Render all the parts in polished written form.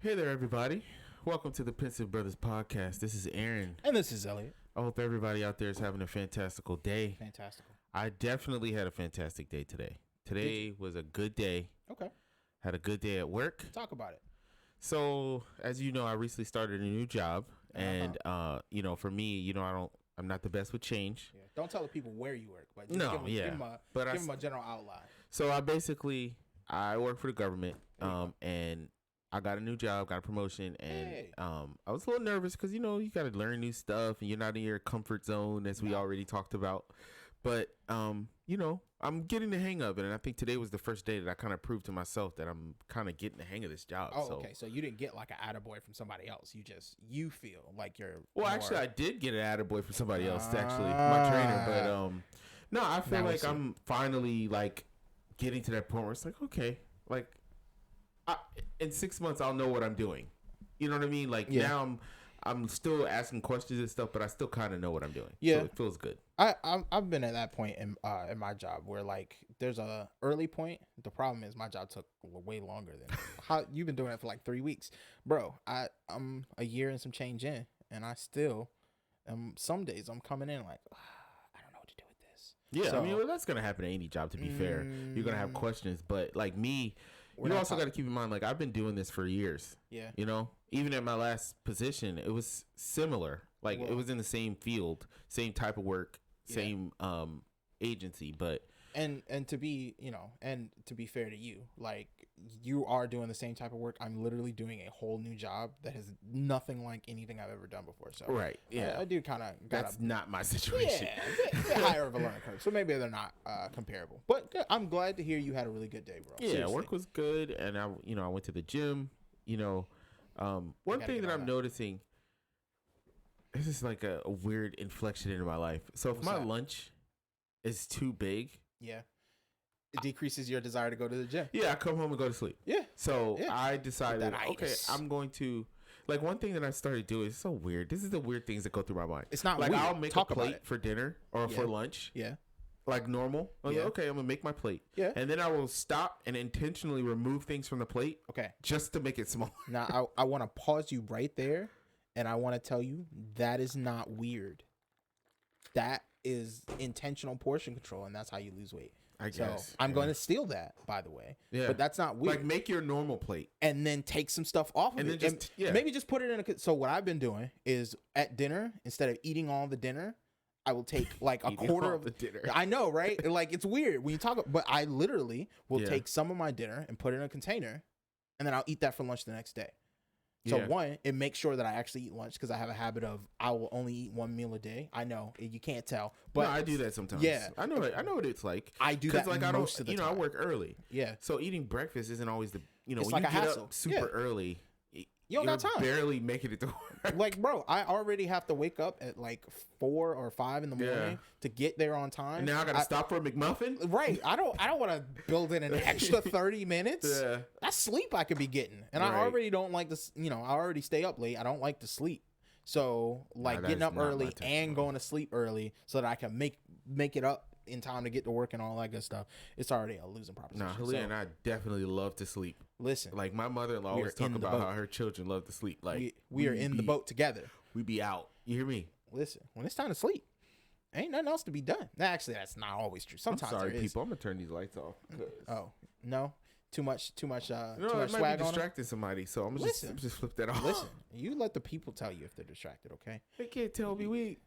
Hey there, everybody. Welcome to the Pensive Brothers podcast. This is Aaron. And this is Elliot. I hope everybody out there is having a fantastical day. Fantastical. I definitely had a fantastic day today. Today was a good day. Okay. Had a good day at work. Talk about it. So, as you know, I recently started a new job. And, for me, I'm not the best with change. Yeah. Don't tell the people where you work, but just give them a general outline. So, I work for the government, and I got a new job, got a promotion, and I was a little nervous because, you got to learn new stuff and you're not in your comfort zone, as we already talked about. But, I'm getting the hang of it. And I think today was the first day that I kind of proved to myself that I'm kind of getting the hang of this job. Oh, okay. So you didn't get like an attaboy from somebody else. You feel like you're. Well, actually, I did get an attaboy from somebody else, actually, my trainer. But, no, I feel like I'm finally like getting to that point where it's like, okay, like in 6 months, I'll know what I'm doing. You know what I mean? Like now I'm still asking questions and stuff, but I still kind of know what I'm doing. Yeah. So it feels good. I've been at that point in my job where like there's a early point. The problem is my job took way longer than how you've been doing it for like 3 weeks, bro. I'm a year and some change in, and I still some days I'm coming in like I don't know what to do with this. Yeah, so, I mean, that's gonna happen to any job. To be fair, you're gonna have questions, but like me. You also got to keep in mind, like, I've been doing this for years. Yeah. Even at my last position, it was similar. Like, it was in the same field, same type of work, same agency. But and to be fair to you, like, you are doing the same type of work. I'm literally doing a whole new job that is nothing like anything I've ever done before. So right. Yeah. I do kind of. That's not my situation. Yeah. A bit higher of a learning curve. So maybe they're not comparable. But I'm glad to hear you had a really good day, bro. Yeah. Seriously. Work was good. And I went to the gym. One thing that I'm noticing, this is like a weird inflection in my life. So if my lunch is too big. Yeah. It decreases your desire to go to the gym. Yeah, I come home and go to sleep. Yeah. So I decided, okay, I'm going to, like, one thing that I started doing is so weird. This is the weird things that go through my mind. It's not like weird. I'll make a plate for dinner or for lunch. Yeah. Like normal. Like, okay, I'm gonna make my plate. Yeah. And then I will stop and intentionally remove things from the plate. Okay. Just to make it small. Now I want to pause you right there, and I want to tell you that is not weird. That is intentional portion control, and that's how you lose weight. I guess. So I'm going to steal that, by the way. Yeah. But that's not weird. Like, make your normal plate. And then take some stuff off of it. And maybe just put it in a... So what I've been doing is at dinner, instead of eating all the dinner, I will take like a quarter of the dinner. I know, right? Like, it's weird when you talk... But I literally will take some of my dinner and put it in a container, and then I'll eat that for lunch the next day. So one, it makes sure that I actually eat lunch because I have a habit of I will only eat one meal a day. I know you can't tell, but no, I do that sometimes. Yeah, I know what it's like. I do that like most of the time. I work early. Yeah, so eating breakfast isn't always the it's when like you a get hassle. Up super early. You don't got time. Barely making it to work. Like, bro, I already have to wake up at like 4 or 5 in the morning to get there on time. And now I gotta stop for a McMuffin. Right. I don't want to build in an extra 30 minutes. Yeah. That's sleep I could be getting. And I already don't like to, I already stay up late. I don't like to sleep. So like getting up early and going to sleep early so that I can make it up in time to get to work and all that good stuff. It's already a losing proposition. Nah, Halia and I definitely love to sleep. Listen, like my mother-in-law always talk about how her children love to sleep. Like we are in the boat together. We be out. You hear me? Listen, when it's time to sleep, ain't nothing else to be done. Actually, that's not always true. Sometimes I'm sorry, there is. people. I'm gonna turn these lights off. Oh no. Too much no, swag it might be distracting somebody, so I'm just flip that off. Listen, you let the people tell you if they're distracted, okay? They can't tell me we.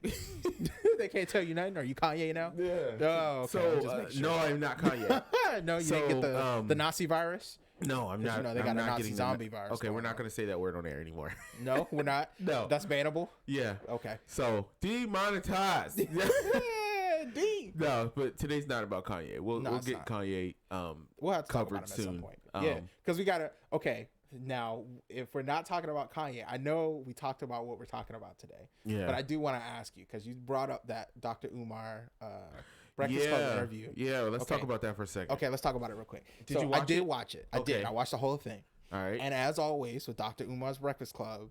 They can't tell you nothing. Are you Kanye now? Yeah. Oh, okay. So no, I'm not Kanye. No, you didn't get the Nazi virus. No, I'm not. They got a Nazi zombie virus. Okay, we're not going to say that word on air anymore. No, we're not. No, that's bannable. Yeah. Okay. So demonetized. D. No, but today's not about Kanye. We'll get Kanye we'll have to covered talk about him soon. At some point. Yeah, because we gotta. Okay, now if we're not talking about Kanye, I know we talked about what we're talking about today. Yeah. But I do want to ask you because you brought up that Dr. Umar Breakfast Club interview. Yeah, let's talk about that for a second. Okay, let's talk about it real quick. Did you watch it? I did watch it. I did. I watched the whole thing. All right. And as always with Dr. Umar's Breakfast Club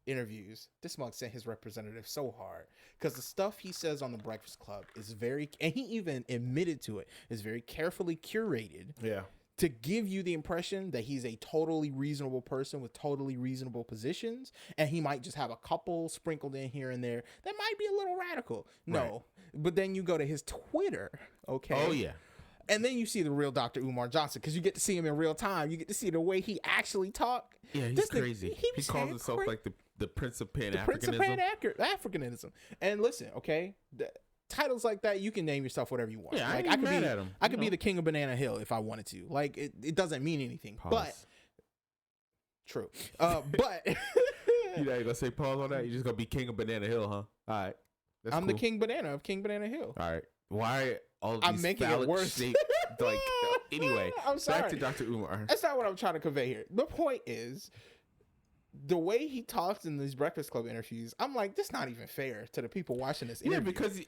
interviews, this mug sent his representative so hard because the stuff he says on the Breakfast Club is very, and he even admitted to it, is very carefully curated. Yeah. to give you the impression that he's a totally reasonable person with totally reasonable positions, and he might just have a couple sprinkled in here and there that might be a little radical. No. Right. But then you go to his Twitter, okay? Oh, yeah. And then you see the real Dr. Umar Johnson, because you get to see him in real time. You get to see the way he actually talk. Yeah, he's crazy. He calls himself like the Prince of Pan-Africanism. Prince of Pan-Africanism. And listen, okay? Titles like that, you can name yourself whatever you want. Yeah, like, I could mad at him. I could be the king of Banana Hill if I wanted to. Like, it doesn't mean anything. Pause. But true. But you not gonna say pause on that? You just gonna be king of Banana Hill, huh? All right. I'm cool. The King Banana of King Banana Hill. All right. Why all I'm making it worse? Like, anyway, I'm sorry. Back to Dr. Umar. That's not what I'm trying to convey here. The point is, the way he talks in these Breakfast Club interviews, I'm like, this is not even fair to the people watching this interview. Yeah, because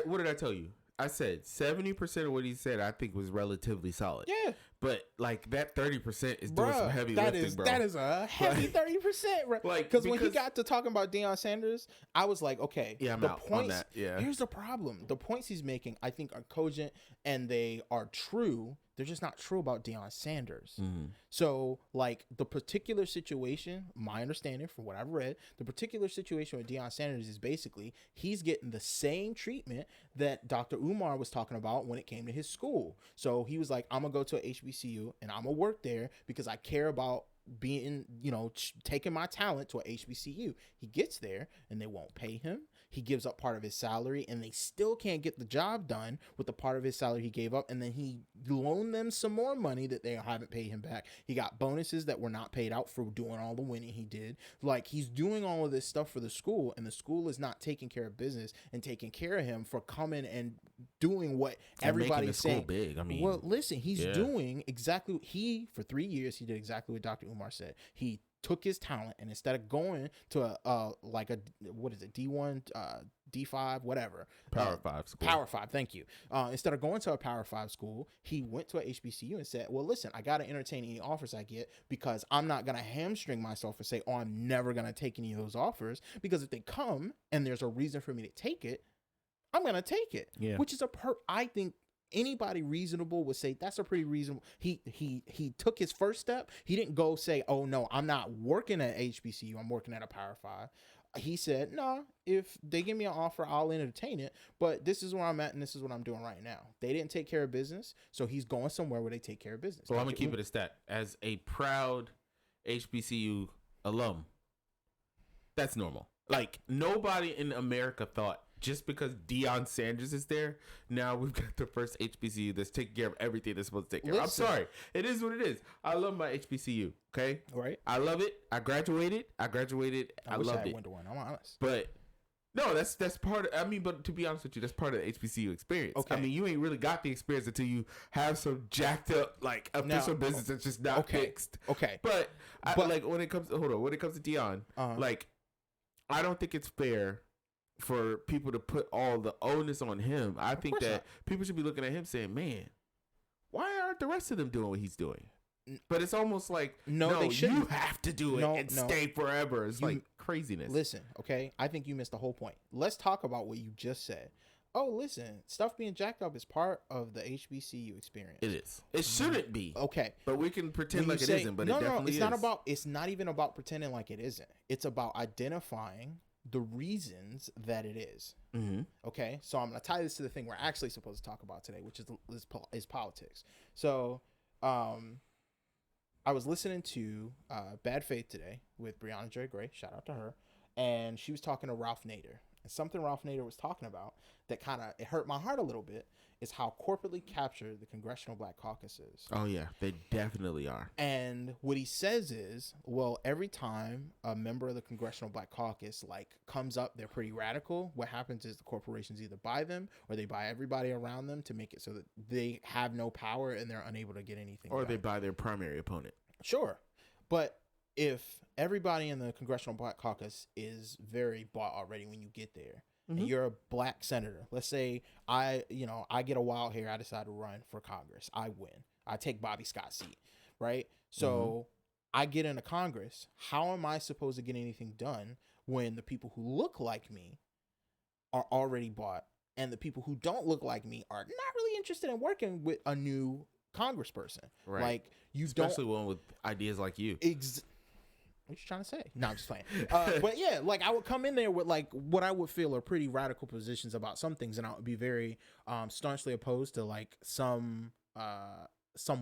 what did I tell you? I said 70% of what he said I think was relatively solid. Yeah. But like that 30% is doing some heavy lifting, bro. That is a heavy 30%, bro. Because when he got to talking about Deion Sanders, I was like, okay, yeah, I'm out on that. Yeah. Here's the problem. The points he's making, I think, are cogent and they are true. They're just not true about Deion Sanders. Mm-hmm. So, like, the particular situation, my understanding from what I've read, the particular situation with Deion Sanders is basically he's getting the same treatment that Dr. Umar was talking about when it came to his school. So he was like, I'm going to go to a HBCU and I'm going to work there because I care about being, taking my talent to a HBCU. He gets there and they won't pay him. He gives up part of his salary and they still can't get the job done with the part of his salary he gave up. And then he loaned them some more money that they haven't paid him back. He got bonuses that were not paid out for doing all the winning he did. Like, he's doing all of this stuff for the school and the school is not taking care of business and taking care of him for coming and doing what everybody's saying. Big. I mean, well, listen, he's doing exactly, for 3 years, he did exactly what Dr. Umar said. He took his talent and instead of going to what is it, D1, D5, whatever, Power 5 school. Power 5, thank you. Instead of going to a Power 5 school, he went to a HBCU and said, well, listen, I got to entertain any offers I get because I'm not going to hamstring myself and say, oh, I'm never going to take any of those offers, because if they come and there's a reason for me to take it, I'm going to take it. Yeah. Which is I think anybody reasonable would say that's a pretty reasonable. He took his first step. He didn't go say, oh no, I'm not working at HBCU, I'm working at a Power 5. He said, no, if they give me an offer, I'll entertain it. But this is where I'm at and this is what I'm doing right now. They didn't take care of business, so he's going somewhere where they take care of business. Well, I'm going to keep it a stat. As a proud HBCU alum, that's normal. Like, nobody in America thought just because Deion Sanders is there, now we've got the first HBCU that's taking care of everything that's supposed to take care of. I'm sorry. It is what it is. I love my HBCU, okay? Right. I love it. I graduated. I loved it. Went to one. I'm honest. But no, that's part of, but to be honest with you, that's part of the HBCU experience. Okay. I mean, you ain't really got the experience until you have some jacked up, like, official business that's just not fixed. Okay. But like, when it comes to Deion, like, I don't think it's fair for people to put all the onus on him. I think that people should be looking at him saying, man, why aren't the rest of them doing what he's doing? But it's almost like, no, you have to do it and stay forever. It's like craziness. Listen, okay, I think you missed the whole point. Let's talk about what you just said. Oh, listen, stuff being jacked up is part of the HBCU experience. It is. It shouldn't be. Okay. But we can pretend like it isn't, but it definitely is. It's not even about pretending like it isn't. It's about identifying the reasons that it is. Mm-hmm. Okay, so I'm gonna tie this to the thing we're actually supposed to talk about today, which is politics. So, I was listening to Bad Faith today with Brianna Joy Gray. Shout out to her, and she was talking to Ralph Nader, and something Ralph Nader was talking about that kind of it hurt my heart a little bit is how corporately captured the Congressional Black Caucus is. Oh yeah, they definitely are. And what he says is, well, every time a member of the Congressional Black Caucus comes up, they're pretty radical. What happens is the corporations either buy them or they buy everybody around them to make it so that they have no power and they're unable to get anything or done. They buy their primary opponent. Sure. But if everybody in the Congressional Black Caucus is very bought already when you get there, and you're a black senator, let's say I get a wild hair, I decide to run for Congress, I win, I take Bobby Scott's seat, right? So I get into Congress. How am I supposed to get anything done when the people who look like me are already bought and the people who don't look like me are not really interested in working with a new congressperson. Right. Like you especially one with ideas like you. What you trying to say? No, I'm just playing. But yeah, like I would come in there with like what I would feel are pretty radical positions about some things, and I would be very staunchly opposed to like some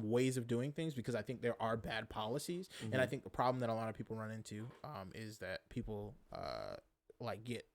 ways of doing things, because I think there are bad policies, and I think the problem that a lot of people run into is that people like get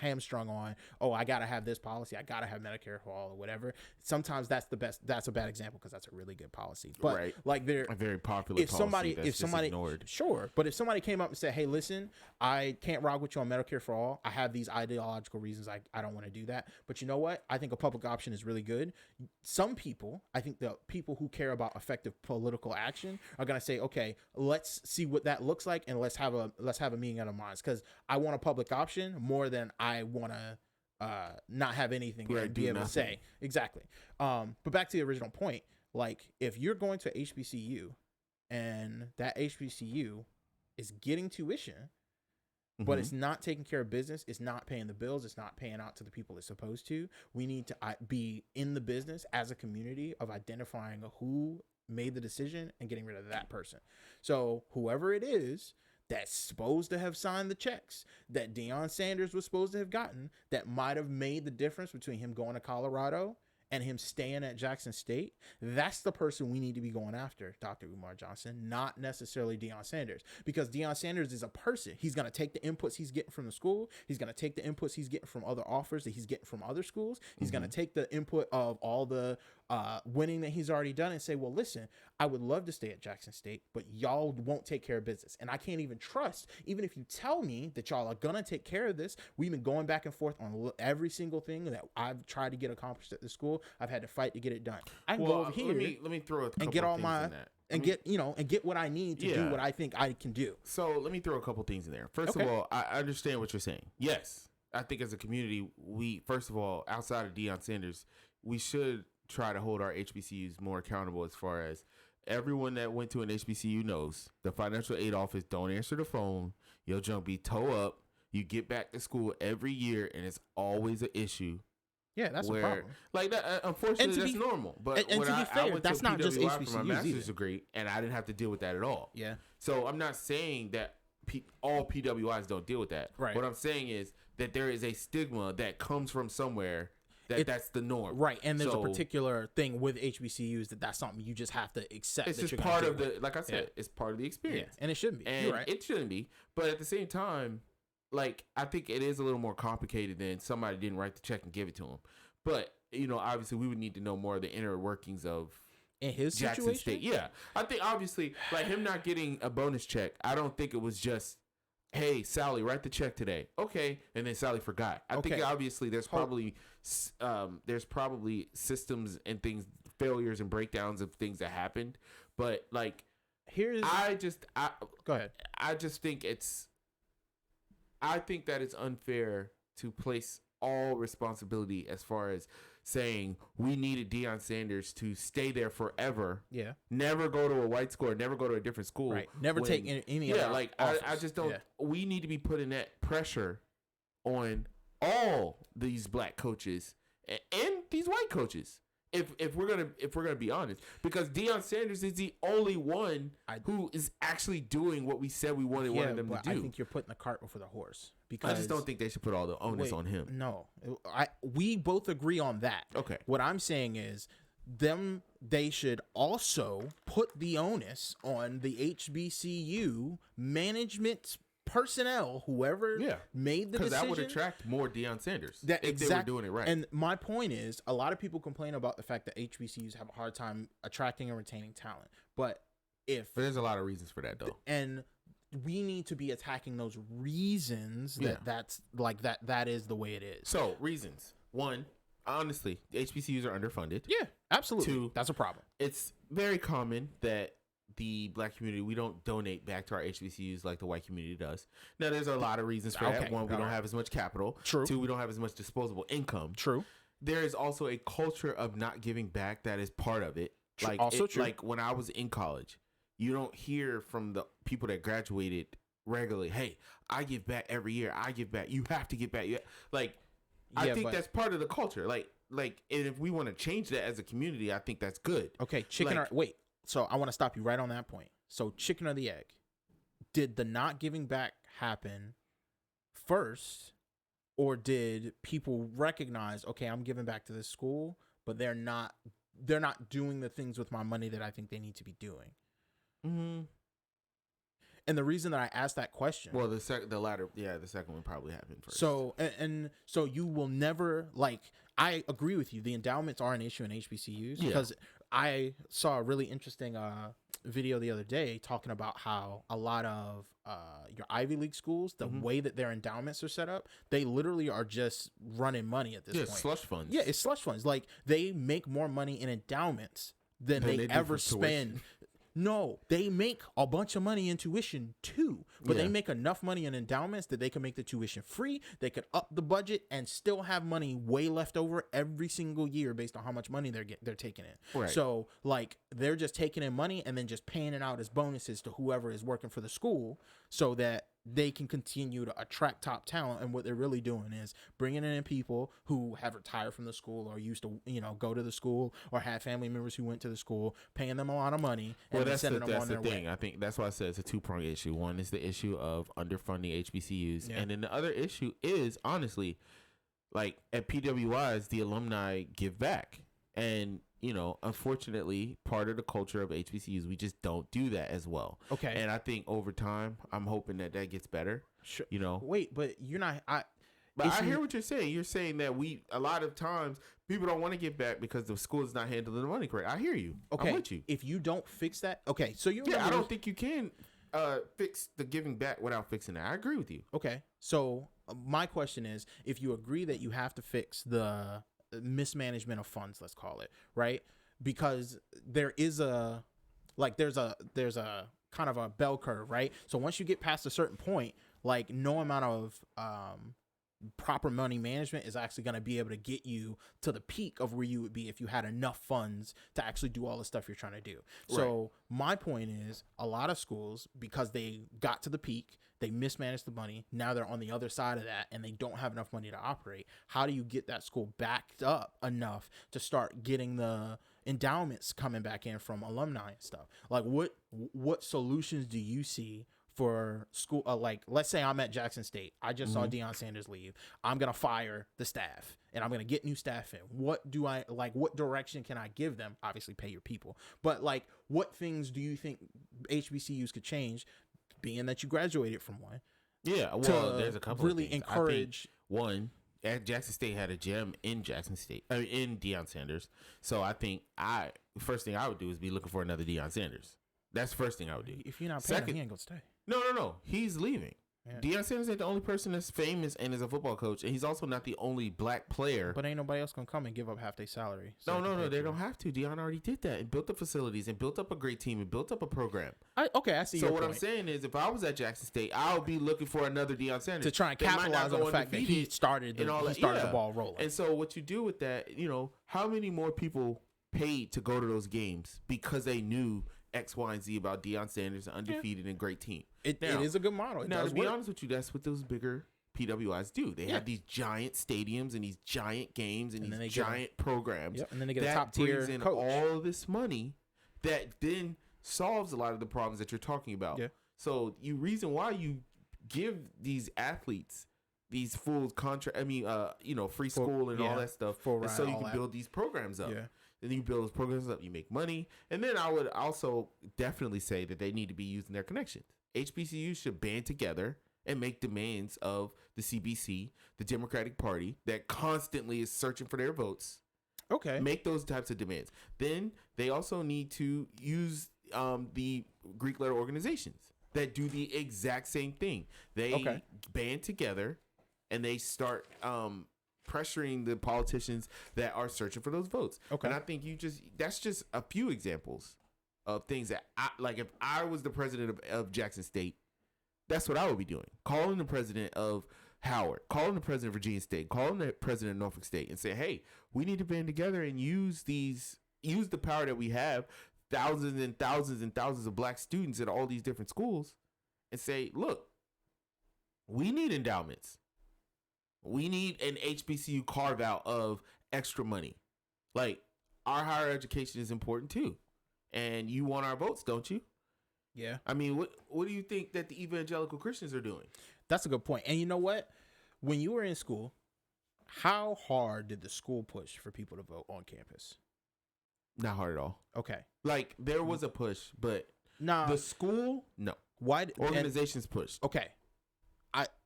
hamstrung on, oh, I gotta have this policy, I gotta have Medicare for all or whatever. Sometimes that's a bad example, because that's a really good policy, but right. like they're a very popular policy that's just ignored. Sure, but if somebody came up and said, hey, listen, I can't rock with you on Medicare for all, I have these ideological reasons, I don't want to do that, but you know what, I think a public option is really good. Some people, I think the people who care about effective political action are gonna say, okay, let's see what that looks like, and let's have a meeting of the minds, because I want a public option more than I want to not have anything and be able to say. Exactly. But back to the original point, like if you're going to HBCU and that HBCU is getting tuition, but it's not taking care of business, it's not paying the bills, it's not paying out to the people it's supposed to, we need to be in the business as a community of identifying who made the decision and getting rid of that person. So whoever it is that's supposed to have signed the checks that Deion Sanders was supposed to have gotten, that might have made the difference between him going to Colorado and him staying at Jackson State, that's the person we need to be going after, Dr. Umar Johnson, not necessarily Deion Sanders. Because Deion Sanders is a person. He's going to take the inputs he's getting from the school. He's going to take the inputs he's getting from other offers that he's getting from other schools. He's going to take the input of all the winning that he's already done and say, well, listen, I would love to stay at Jackson State, but y'all won't take care of business. And I can't even trust, even if you tell me that y'all are going to take care of this, we've been going back and forth on every single thing that I've tried to get accomplished at this school. I've had to fight to get it done. I can go over here let me throw a couple and get all things my, in that. and get what I need to do what I think I can do. So let me throw a couple things in there. First of all, I understand what you're saying. Yes, I think as a community, we, first of all, outside of Deion Sanders, we should try to hold our HBCUs more accountable, as far as everyone that went to an HBCU knows the financial aid office don't answer the phone. Your junk be toe up. You get back to school every year, and it's always an issue. Yeah, that's a problem. Like that, unfortunately, that's normal. But and to be fair, that's not just HBCUs for my master's degree, and I didn't have to deal with that at all. Yeah. So I'm not saying that all PWIs don't deal with that. Right. What I'm saying is that there is a stigma that comes from somewhere. That's the norm, right? And there's a particular thing with HBCUs that's something you just have to accept. It's just part of the, like I said, it's part of the experience, and it shouldn't be. And you're right. It shouldn't be, but at the same time, like I think it is a little more complicated than somebody didn't write the check and give it to him. But obviously, we would need to know more of the inner workings of in his Jackson situation. State. Yeah, I think obviously, like him not getting a bonus check, I don't think it was just, hey, Sally, write the check today. Okay, and then Sally forgot. I think obviously there's probably systems and things, failures and breakdowns of things that happened. But like, go ahead. I just think I think that it's unfair to place all responsibility as far as saying we needed Deion Sanders to stay there forever. Yeah. Never go to a white school, never go to a different school. Right. Never take any other like offers. I just don't we need to be putting that pressure on all these black coaches and these white coaches. If we're gonna be honest, because Deion Sanders is the only one who is actually doing what we said we wanted them to do. I think you're putting the cart before the horse. Because I just don't think they should put all the onus on him. No, we both agree on that. Okay. What I'm saying is, they should also put the onus on the HBCU management personnel, whoever made the decision, because that would attract more Deion Sanders if they were doing it right. And my point is, a lot of people complain about the fact that HBCUs have a hard time attracting and retaining talent, but there's a lot of reasons for that though, and we need to be attacking those reasons that is the way it is. So reasons: one, honestly, the HBCUs are underfunded. Yeah, absolutely. Two, that's a problem. It's very common that the black community, we don't donate back to our HBCUs like the white community does. Now, there's a lot of reasons for that. One, we don't have as much capital. True. Two, we don't have as much disposable income. True. There is also a culture of not giving back that is part of it. True. Like when I was in college, you don't hear from the people that graduated regularly, hey, I give back every year. I give back. You have to give back. I think that's part of the culture. Like like, and if we want to change that as a community, I think that's good. Okay, wait. So I want to stop you right on that point. So chicken or the egg? Did the not giving back happen first, or did people recognize, okay, I'm giving back to this school, but they're not doing the things with my money that I think they need to be doing? Mm-hmm. And the reason that I asked that question, well, the second one probably happened first. So so you will never, like, I agree with you. The endowments are an issue in HBCUs because I saw a really interesting video the other day talking about how a lot of your Ivy League schools, the way that their endowments are set up, they literally are just running money at this point. Slush funds. Yeah, it's slush funds. Like, they make more money in endowments than they ever spend. No, they make a bunch of money in tuition too, but they make enough money in endowments that they can make the tuition free. They could up the budget and still have money way left over every single year based on how much money they're taking in. Right. So, like, they're just taking in money and then just paying it out as bonuses to whoever is working for the school so that they can continue to attract top talent. And what they're really doing is bringing in people who have retired from the school or used to, go to the school or have family members who went to the school, paying them a lot of money and sending them on their way. I think that's why I said it's a two-pronged issue. One is the issue of underfunding HBCUs. And then the other issue is, honestly, like, at PWIs, the alumni give back. And, unfortunately, part of the culture of HBCUs, we just don't do that as well. Okay. And I think over time, I'm hoping that gets better. Sure. Wait, but you're not... I hear what you're saying. You're saying that a lot of times, people don't want to give back because the school is not handling the money correct. I hear you. Okay. I'm with you. If you don't fix that... Okay, so you... Yeah, I don't think you can fix the giving back without fixing that. I agree with you. Okay. So my question is, if you agree that you have to fix the mismanagement of funds, let's call it, right? Because there's a kind of a bell curve, right? So once you get past a certain point, like, no amount of proper money management is actually going to be able to get you to the peak of where you would be if you had enough funds to actually do all the stuff you're trying to do. Right. So my point is, a lot of schools, because they got to the peak, they mismanaged the money. Now they're on the other side of that and they don't have enough money to operate. How do you get that school backed up enough to start getting the endowments coming back in from alumni and stuff? Like, what solutions do you see for school? Like, let's say I'm at Jackson State. I just saw Deion Sanders leave. I'm going to fire the staff and I'm going to get new staff in. What direction can I give them? Obviously pay your people, but, like, what things do you think HBCUs could change, being that you graduated from one? Yeah, well, there's a couple really of things. Encourage. One, at Jackson State had a gem in Jackson State, in Deion Sanders. So I think first thing I would do is be looking for another Deion Sanders. That's the first thing I would do. If you're not paying him, he ain't gonna stay. No. He's leaving. Yeah. Deion Sanders ain't the only person that's famous and is a football coach, and he's also not the only black player. But ain't nobody else gonna come and give up half their salary. So no, they don't have to. Deion already did that and built up facilities and built up a great team and built up a program. I see. So what I'm saying is, if I was at Jackson State, I would be looking for another Deion Sanders to try and capitalize on the fact that he started the ball rolling. And so what you do with that, how many more people paid to go to those games because they knew X, Y, and Z about Deion Sanders, undefeated and great team. It is a good model. Now, to be honest with you, that's what those bigger PWIs do. They have these giant stadiums and these giant games and these giant programs. Yep. And then they get a top tier coach. All of this money that then solves a lot of the problems that you're talking about. Yeah. So reason why you give these athletes these full contract, free school and all that stuff, is so you can build these programs up. Yeah. Then you build those programs up, you make money. And then I would also definitely say that they need to be using their connections. HBCUs should band together and make demands of the CBC, the Democratic Party, that constantly is searching for their votes. Okay. Make those types of demands. Then they also need to use the Greek letter organizations that do the exact same thing. They band together and they start pressuring the politicians that are searching for those votes. Okay. And I think that's just a few examples of things that if I was the president of Jackson State, that's what I would be doing. Calling the president of Howard, calling the president of Virginia State, calling the president of Norfolk State and say, hey, we need to band together and use the power that we have, thousands and thousands and thousands of black students at all these different schools, and say, look, we need endowments. We need an HBCU carve out of extra money. Like, our higher education is important too, and you want our votes, don't you? Yeah. I mean, what do you think that the evangelical Christians are doing? That's a good point. And you know what? When you were in school, how hard did the school push for people to vote on campus? Not hard at all. Okay. Like, there was a push, but the school, no. Why? Organizations pushed. Okay.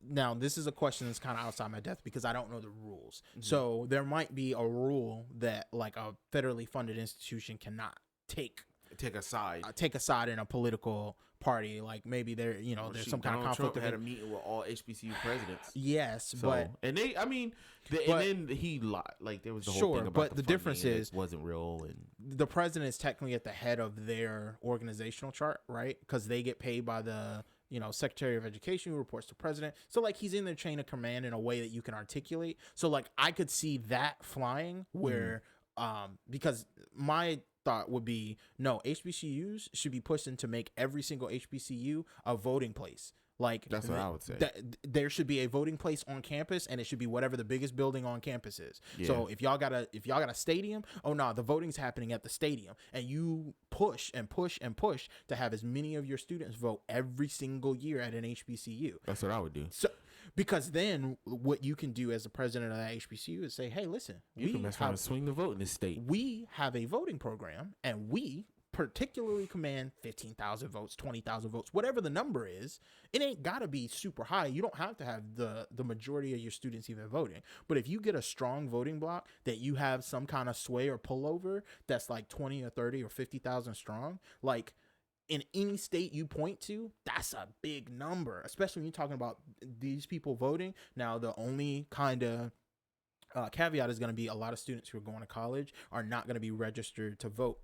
Now, this is a question that's kind of outside my depth because I don't know the rules. Mm-hmm. So there might be a rule that like a federally funded institution cannot take a side in a political party. Like maybe there's some kind of conflict. Trump had a meeting with all HBCU presidents. Yes, and then he lied. Like there was the whole thing about but the difference is it wasn't real, and the president is technically at the head of their organizational chart, right? Because they get paid by the Secretary of Education, who reports to president. So like he's in their chain of command in a way that you can articulate. So like I could see that flying where because my thought would be no, HBCUs should be pushed to make every single HBCU a voting place. Like that's what I would say. There should be a voting place on campus, and it should be whatever the biggest building on campus is. Yeah. So if y'all got a stadium, the voting's happening at the stadium, and you push and push and push to have as many of your students vote every single year at an HBCU. That's what I would do. So because then what you can do as the president of that HBCU is say, hey, listen, we can mess around and swing the vote in this state. We have a voting program, and we particularly command 15,000 votes, 20,000 votes, whatever the number is. It ain't got to be super high. You don't have to have the majority of your students even voting. But if you get a strong voting block that you have some kind of sway or pullover that's like 20 or 30 or 50,000 strong, like in any state you point to, that's a big number, especially when you're talking about these people voting. Now, the only kind of caveat is going to be a lot of students who are going to college are not going to be registered to vote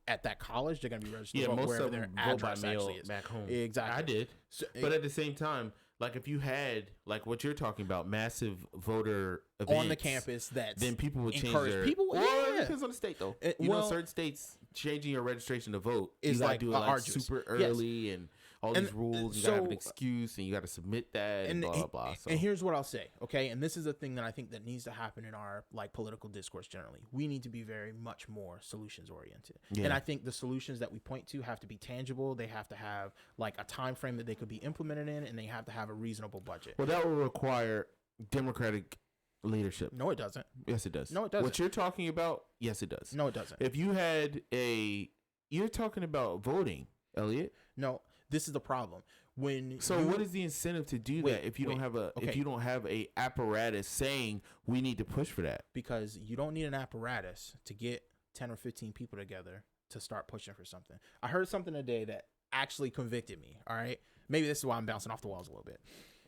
at that college. They're going to be registered to vote wherever their address actually is. Back home. Exactly. I did. So, but at the same time, like if you had like what you're talking about, massive voter events on the campus, then people would change their people. It depends on the state though. Certain states changing your registration to vote is like do it like super early and all these rules. You gotta have an excuse and you gotta submit that and blah blah blah. So. And here's what I'll say, okay? And this is a thing that I think that needs to happen in our like political discourse generally. We need to be very much more solutions oriented. Yeah. And I think the solutions that we point to have to be tangible. They have to have like a time frame that they could be implemented in, and they have to have a reasonable budget. Well, that will require Democratic leadership. No, it doesn't. Yes, it does. No, it doesn't. What you're talking about, yes, it does. No, it doesn't. If you had you're talking about voting, Elliot. No, this is the problem. What is the incentive to do that if you don't have if you don't have a apparatus saying we need to push for that? Because you don't need an apparatus to get 10 or 15 people together to start pushing for something. I heard something today that actually convicted me. All right, maybe this is why I'm bouncing off the walls a little bit.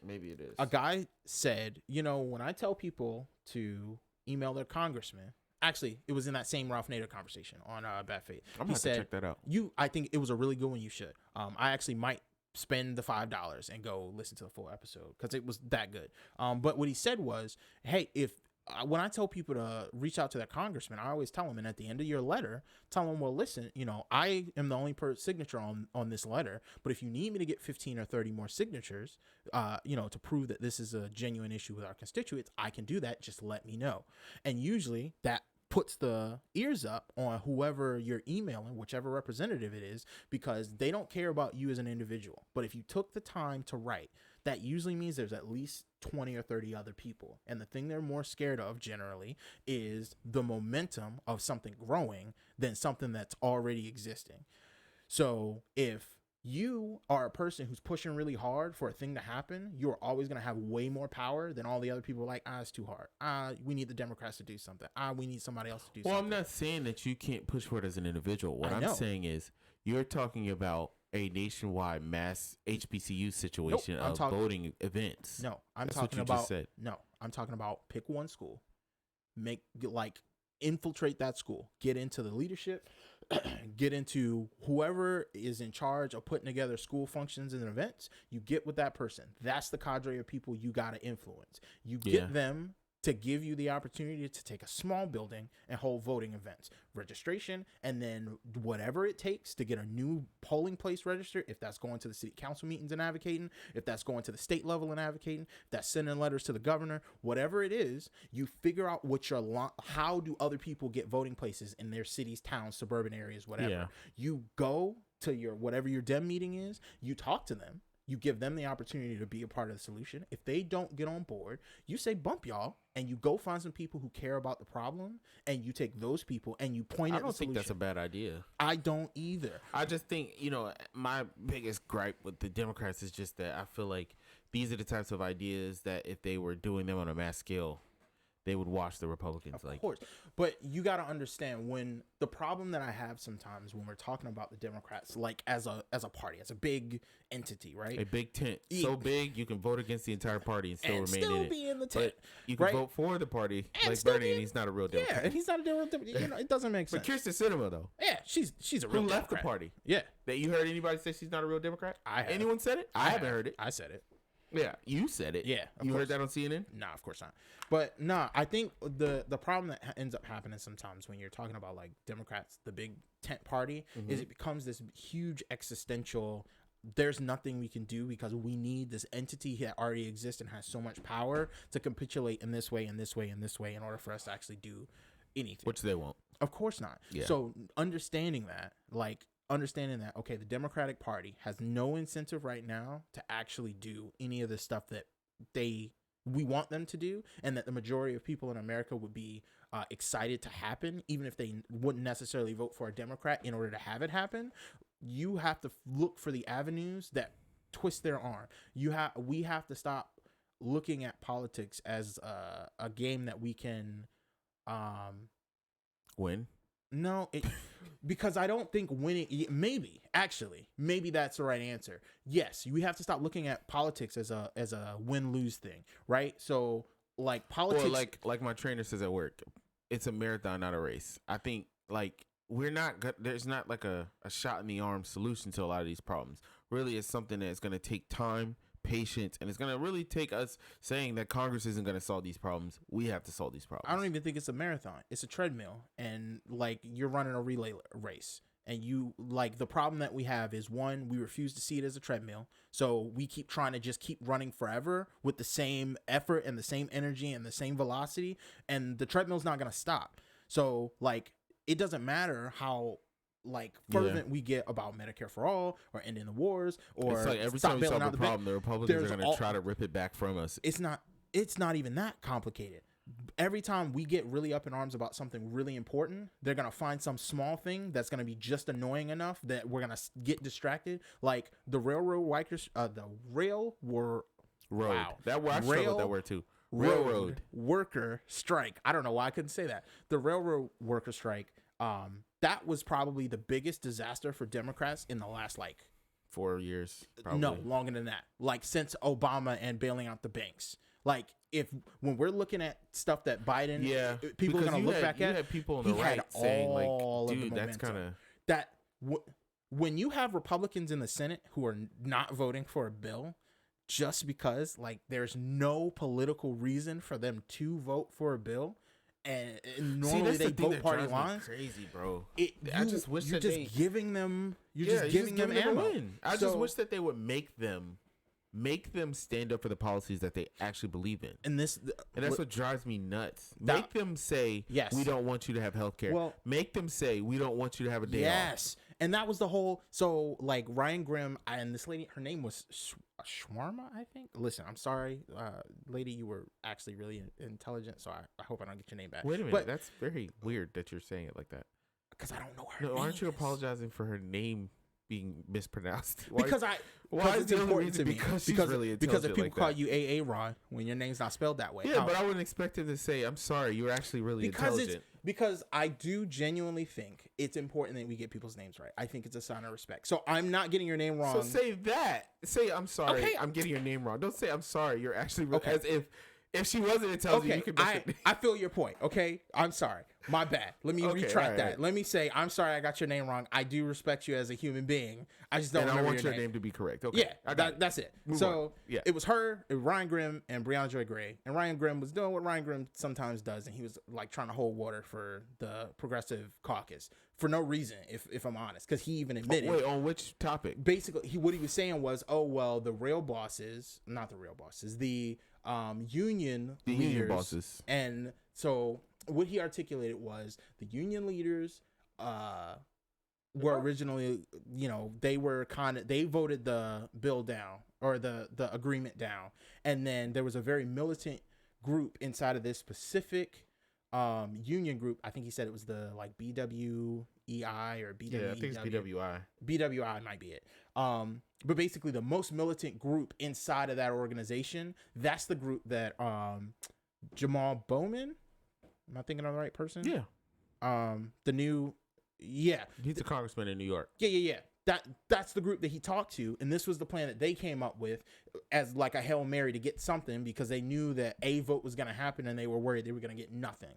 Maybe it is. A guy said, when I tell people to email their congressman. Actually, it was in that same Ralph Nader conversation on Bad Faith. I'm going to check that out. I think it was a really good one. You should. I actually might spend the $5 and go listen to the full episode because it was that good. But what he said was, hey, when I tell people to reach out to their congressman, I always tell them, and at the end of your letter, tell them, well, listen, I am the only signature on this letter, but if you need me to get 15 or 30 more signatures, to prove that this is a genuine issue with our constituents, I can do that. Just let me know. And usually that puts the ears up on whoever you're emailing, whichever representative it is, because they don't care about you as an individual. But if you took the time to write, that usually means there's at least 20 or 30 other people. And the thing they're more scared of generally is the momentum of something growing than something that's already existing. So if you are a person who's pushing really hard for a thing to happen, you're always going to have way more power than all the other people like, it's too hard. We need the Democrats to do something. We need somebody else to do something. Well, I'm not saying that you can't push for it as an individual. What I'm saying is you're talking about a nationwide mass HBCU situation of voting events. No, I'm talking about pick one school, infiltrate that school, get into the leadership, get into whoever is in charge of putting together school functions and events. You get with that person. That's the cadre of people you got to influence. You get them to give you the opportunity to take a small building and hold voting events, registration, and then whatever it takes to get a new polling place registered, if that's going to the city council meetings and advocating, if that's going to the state level and advocating, if that's sending letters to the governor, whatever it is, you figure out how do other people get voting places in their cities, towns, suburban areas, whatever. Yeah. You go to whatever your Dem meeting is, you talk to them. You give them the opportunity to be a part of the solution. If they don't get on board, you say bump y'all, and you go find some people who care about the problem, and you take those people and you point at the solution. I don't think that's a bad idea. I don't either. I just think, my biggest gripe with the Democrats is just that I feel like these are the types of ideas that if they were doing them on a mass scale, they would watch the Republicans. Of course. But you got to understand, when the problem that I have sometimes when we're talking about the Democrats, like as a party, as a big entity, right? A big tent. So big, you can vote against the entire party and still remain still in it. Be in the tent. But you can vote for the party like Bernie, and he's not a real Democrat. Yeah, and he's not a real Democrat. It doesn't make sense. But Kirsten Sinema, though. Yeah, she's a real Democrat. Who left the party. Yeah. That you heard anybody say she's not a real Democrat? I have. Anyone said it? I haven't heard it. I said it. Yeah, you said it. Yeah, you heard that on CNN? Nah, of course not. But I think the problem that ends up happening sometimes when you're talking about like Democrats, the big tent party, is it becomes this huge existential. There's nothing we can do because we need this entity that already exists and has so much power to capitulate in this way, in this way, in this way, in order for us to actually do anything. Which they won't. Of course not. Yeah. So understanding that, okay, the Democratic Party has no incentive right now to actually do any of the stuff that we want them to do, and that the majority of people in America would be excited to happen, even if they wouldn't necessarily vote for a Democrat in order to have it happen. You have to look for the avenues that twist their arm. We have to stop looking at politics as a game that we can win. No, because I don't think winning. Maybe that's the right answer. Yes, we have to stop looking at politics as a win-lose thing, right? So, like politics, or like my trainer says at work, it's a marathon, not a race. I think there's not like a shot in the arm solution to a lot of these problems. Really, it's something that's going to take time, patience, and it's going to really take us saying that Congress isn't going to solve these problems. We have to solve these problems. I don't even think it's a marathon. It's a treadmill, and like you're running a relay race. And the problem that we have is, one, we refuse to see it as a treadmill. So we keep trying to just keep running forever with the same effort and the same energy and the same velocity. And the treadmill's not going to stop. So it doesn't matter how fervent we get about Medicare for all or ending the wars or it's like every time we solve a problem, the Republicans are going to try to rip it back from us. It's not even that complicated. Every time we get really up in arms about something really important, they're going to find some small thing that's going to be just annoying enough that we're going to get distracted. Like the railroad workers, Wow. I struggled with that word too. Railroad worker strike. I don't know why I couldn't say that. The railroad worker strike. That was probably the biggest disaster for Democrats in the last 4 years. Probably. No, longer than that. Since Obama and bailing out the banks. When we're looking at stuff that Biden, people are going to look back at. You had people on the right saying, dude, that's kind of when you have Republicans in the Senate who are not voting for a bill just because there's no political reason for them to vote for a bill. And normally they vote party lines. Crazy, bro. I just wish you're just giving them. You're just giving them ammo. I just wish that they would make them stand up for the policies that they actually believe in. And that's what drives me nuts. Make them say, yes, we don't want you to have health care. Well, make them say, we don't want you to have a day off. Yes. And that was the whole, Ryan Grimm and this lady, her name was Shawarma, I think. Listen, I'm sorry, lady, you were actually really intelligent, so I hope I don't get your name back. Wait a minute, that's very weird that you're saying it like that. Because I don't know her name. Aren't you apologizing for her name being mispronounced? Because it's important to me. Because she's really intelligent. Because if people call you AA Ron when your name's not spelled that way. Yeah, but I wouldn't expect him to say, I'm sorry, you're actually really intelligent. Because I do genuinely think it's important that we get people's names right. I think it's a sign of respect. So I'm not getting your name wrong. So say that. Say, I'm sorry, okay. I'm getting your name wrong. Don't say, I'm sorry, you're actually okay. As if she wasn't intelligent, you could I feel your point, okay? I'm sorry. My bad. Let me retract that. Let me say, I'm sorry I got your name wrong. I do respect you as a human being. I just don't remember want your name to be correct. Okay. Yeah, that's it. It was her, Ryan Grimm, and Breonna Joy Gray. And Ryan Grimm was doing what Ryan Grimm sometimes does, and he was like trying to hold water for the Progressive Caucus for no reason, if I'm honest, because he even admitted. Wait, on which topic? Basically, what he was saying was, oh well, the union leaders, bosses, and so what he articulated was the union leaders were originally, they voted the bill down, or the agreement down, and then there was a very militant group inside of this specific union group. I think he said it was the like BWEI or BWEW. Yeah, I think it's BWI. BWI might be it. But basically the most militant group inside of that organization, that's the group that Jamal Bowman, am I thinking of the right person? Yeah. He's a congressman in New York. Yeah. That's the group that he talked to, and this was the plan that they came up with as like a Hail Mary to get something, because they knew that a vote was going to happen and they were worried they were going to get nothing.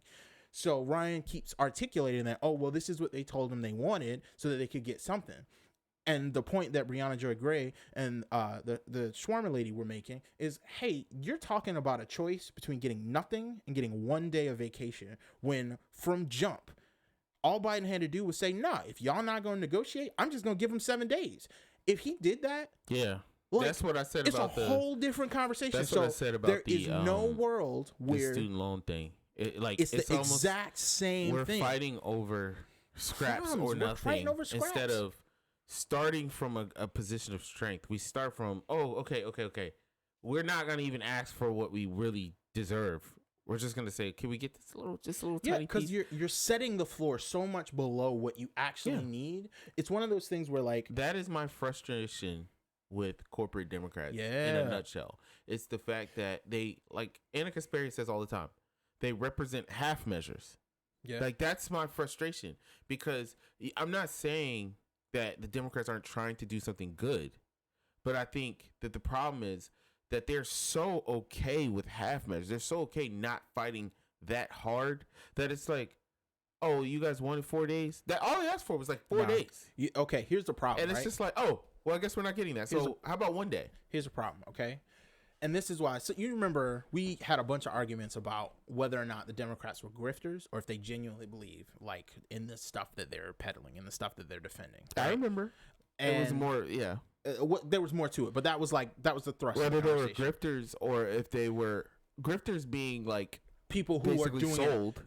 So Ryan keeps articulating that, oh, well, this is what they told them they wanted so that they could get something. And the point that Breonna Joy Gray and the shawarma lady were making is, hey, you're talking about a choice between getting nothing and getting 1 day of vacation, when from jump, all Biden had to do was say, nah, if y'all not going to negotiate, I'm just going to give him 7 days. If he did that, that's what I said about it's a whole different conversation. That's what I said about there is no world where the student loan thing. It's the exact same thing. We're fighting over scraps or nothing instead of starting from a position of strength. We start from, okay. We're not going to even ask for what we really deserve. We're just going to say, can we get this a little tiny piece? Yeah, because you're setting the floor so much below what you actually need. It's one of those things where, like... That is my frustration with corporate Democrats in a nutshell. It's the fact that they, like Anna Kasperi says all the time, they represent half measures. Yeah. Like, that's my frustration, because I'm not saying that the Democrats aren't trying to do something good, but I think that the problem is that they're so okay with half measures. They're so okay not fighting that hard that it's like, oh, you guys wanted 4 days? That all they asked for was like 4 days. Okay, here's the problem. And it's just like, oh, well, I guess we're not getting that. So how about 1 day? Here's the problem, okay? And this is why. So you remember we had a bunch of arguments about whether or not the Democrats were grifters, or if they genuinely believe like in the stuff that they're peddling, in the stuff that they're defending. Right? I remember. And it was more, yeah. There was more to it, but that was the thrust. Whether they were grifters, or if they were grifters being like people who are doing sold.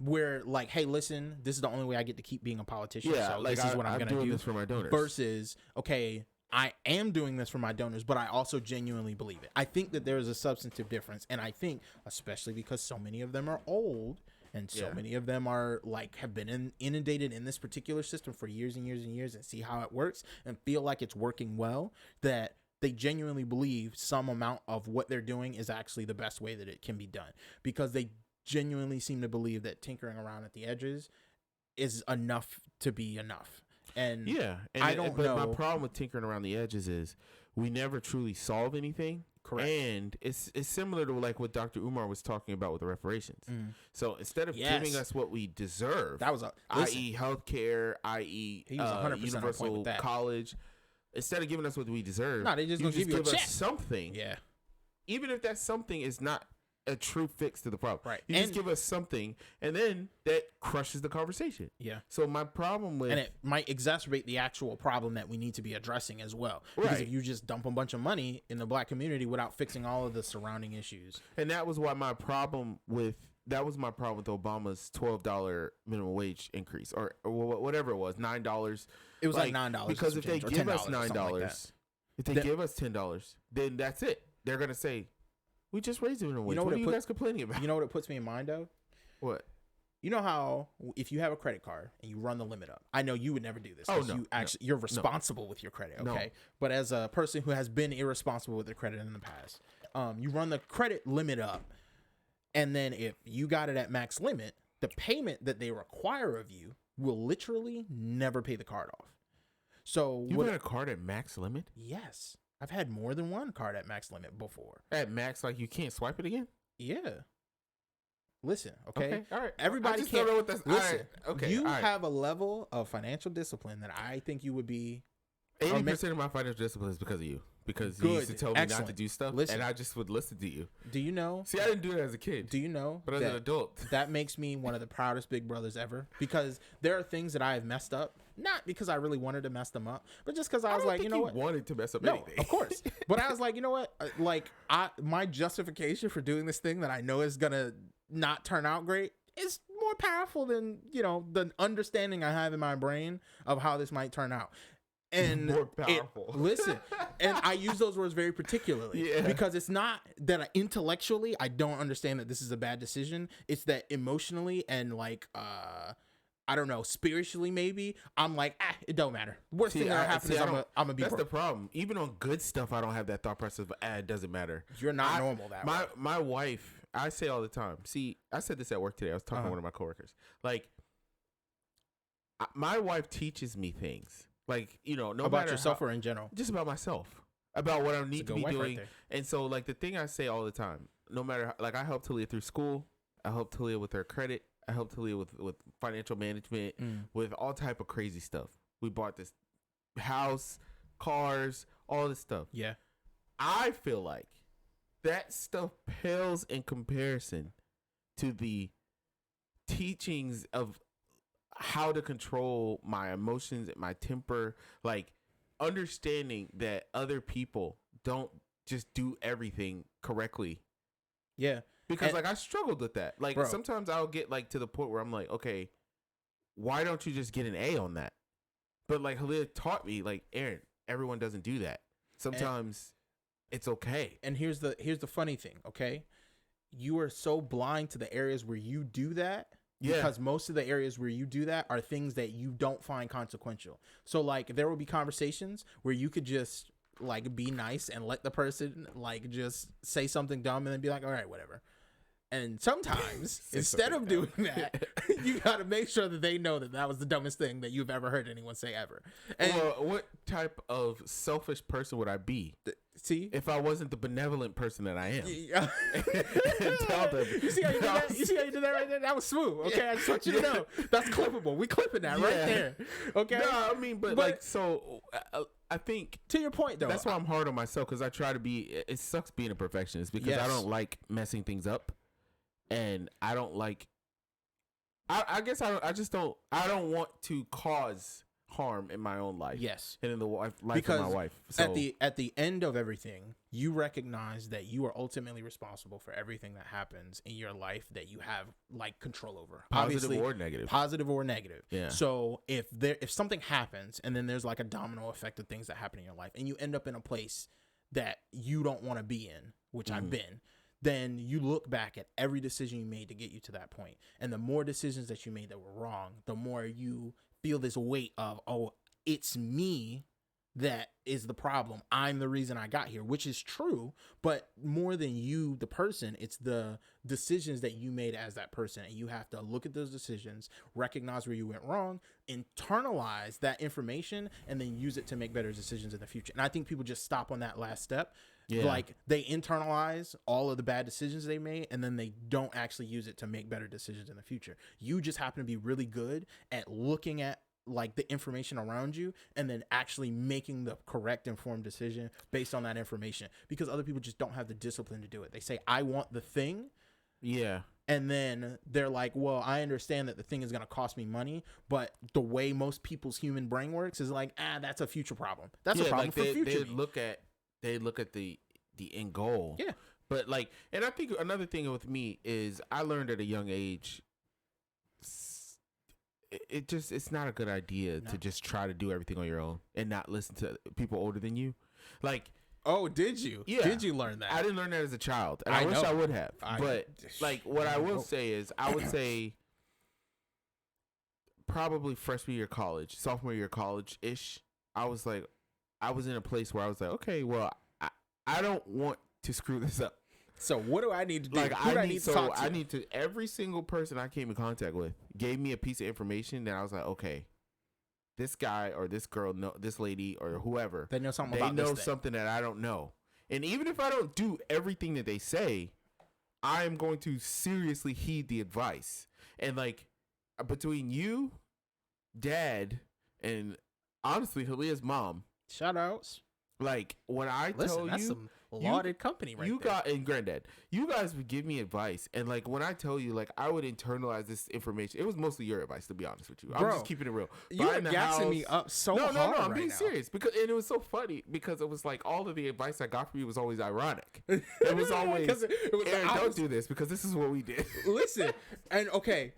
Where like, hey, listen, this is the only way I get to keep being a politician. Yeah, so like this is what I'm gonna do this for my donors. Versus, okay, I am doing this for my donors, but I also genuinely believe it. I think that there is a substantive difference, and I think, especially because so many of them are old, and so many of them are like have been inundated in this particular system for years and years and years, and see how it works and feel like it's working well, that they genuinely believe some amount of what they're doing is actually the best way that it can be done, because they genuinely seem to believe that tinkering around at the edges is enough to be enough. And I don't know. But my problem with tinkering around the edges is we never truly solve anything. Correct. And it's similar to like what Dr. Umar was talking about with the reparations. So instead of giving us what we deserve, that was i.e. healthcare, i.e. universal college, instead of giving us what we deserve, they just gonna give you a check. Us something. Yeah. Even if that something is not a true fix to the problem. Right. You just give us something, and then that crushes the conversation. Yeah. So my problem with... And it might exacerbate the actual problem that we need to be addressing as well. Because if you just dump a bunch of money in the black community without fixing all of the surrounding issues. And that was my problem with Obama's $12 minimum wage increase, or whatever it was, $9. It was like $9. Because if they give us $9, if they give us $10, then that's it. They're going to say, we just raised the minimum wage. What are you guys complaining about? You know what it puts me in mind of? What? You know how if you have a credit card and you run the limit up, I know you would never do this. Oh, no. You're responsible with your credit, okay? No. But as a person who has been irresponsible with their credit in the past, you run the credit limit up, and then if you got it at max limit, the payment that they require of you will literally never pay the card off. So you got a card at max limit? Yes. I've had more than one card at max limit before. At max, like you can't swipe it again? Yeah. Listen, okay? All right. Everybody just can't. don't know what that's. Listen, Okay. you have a level of financial discipline that I think you would be. 80% of my financial discipline is because of you. Because you used to tell me not to do stuff, and I just would listen to you. Do you know? See, I didn't do that as a kid. Do you know? But as an adult, that makes me one of the proudest big brothers ever. Because there are things that I have messed up, not because I really wanted to mess them up, but just because I was like, you know what? Wanted to mess up no, anything. of course. But I was like, you know what? My justification for doing this thing that I know is gonna not turn out great is more powerful than the understanding I have in my brain of how this might turn out. And more powerful. Listen, and I use those words very particularly because it's not that intellectually I don't understand that this is a bad decision. It's that emotionally and I don't know, spiritually maybe I'm like, it don't matter. Worst thing that happens is I'm gonna be. That's the problem. Even on good stuff, I don't have that thought process. But it doesn't matter. You're not normal that way. My wife, I say all the time. See, I said this at work today. I was talking to one of my coworkers. Like, my wife teaches me things. Like, no about matter yourself or in general, just about myself, about what I need to be doing. Right, and so, like, the thing I say all the time, no matter I help Talia through school, I help Talia with her credit, I help Talia with financial management, with all type of crazy stuff. We bought this house, cars, all this stuff. Yeah, I feel like that stuff pales in comparison to the teachings of how to control my emotions and my temper, like understanding that other people don't just do everything correctly. Yeah. Because I struggled with that. Like, sometimes I'll get to the point where I'm like, okay, why don't you just get an A on that? But Halil taught me, Aaron, everyone doesn't do that. Sometimes it's okay. And here's the funny thing, okay? You are so blind to the areas where you do that. Yeah. Because most of the areas where you do that are things that you don't find consequential. So there will be conversations where you could just be nice and let the person just say something dumb and then be like, all right, whatever. And sometimes instead of doing that, you got to make sure that they know that was the dumbest thing that you've ever heard anyone say ever. And what type of selfish person would I be? See, if I wasn't the benevolent person that I am, tell them. You see how you did that? You see how you did that right there? That was smooth. Okay, I just want you to know that's clippable. We clipping that right there. Okay. No, I mean, but so I think to your point though, that's why I'm hard on myself because I try to be. It sucks being a perfectionist because I don't like messing things up, and I don't like. I guess I just don't. I don't want to cause harm in my own life. Yes. And in the life of my wife. So at the end of everything, you recognize that you are ultimately responsible for everything that happens in your life that you have control over. Positive or negative. Positive or negative. Yeah. So if something happens and then there's a domino effect of things that happen in your life and you end up in a place that you don't want to be in, which I've been, then you look back at every decision you made to get you to that point. And the more decisions that you made that were wrong, the more you feel this weight of, oh, it's me that is the problem. I'm the reason I got here, which is true, but more than you, the person, it's the decisions that you made as that person. And you have to look at those decisions, recognize where you went wrong, internalize that information, and then use it to make better decisions in the future. And I think people just stop on that last step. Yeah. They internalize all of the bad decisions they made and then they don't actually use it to make better decisions in the future. You just happen to be really good at looking at the information around you and then actually making the correct informed decision based on that information because other people just don't have the discipline to do it. They say, I want the thing. Yeah. And then they're like, well, I understand that the thing is going to cost me money, but the way most people's human brain works is that's a future problem. That's a problem for future. They look at the end goal. Yeah. But and I think another thing with me is I learned at a young age, it's not a good idea to just try to do everything on your own and not listen to people older than you. Oh, did you? Yeah. Did you learn that? I didn't learn that as a child. And I wish I would have. But what I will say is I would say probably freshman year of college, sophomore year of college-ish, I was in a place where I was like, okay, well, I don't want to screw this up. So what do I need to do? I need to every single person I came in contact with gave me a piece of information that I was like, okay, this guy or this girl, this lady or whoever, they know something about this thing. Something that I don't know. And even if I don't do everything that they say, I am going to seriously heed the advice. And like between you, Dad, and honestly Halia's mom, shout outs. Like when I tell that's you, some lauded company right you there. got and Granddad, you guys would give me advice, and like when I tell you, like I would internalize this information. It was mostly your advice, to be honest with you. I'm just keeping it real. You're gassing me up so hard. No, I'm being serious because and it was so funny because it was like all of the advice I got from you was always ironic. It was always Aaron, don't do this because this is what we did. Listen, and okay.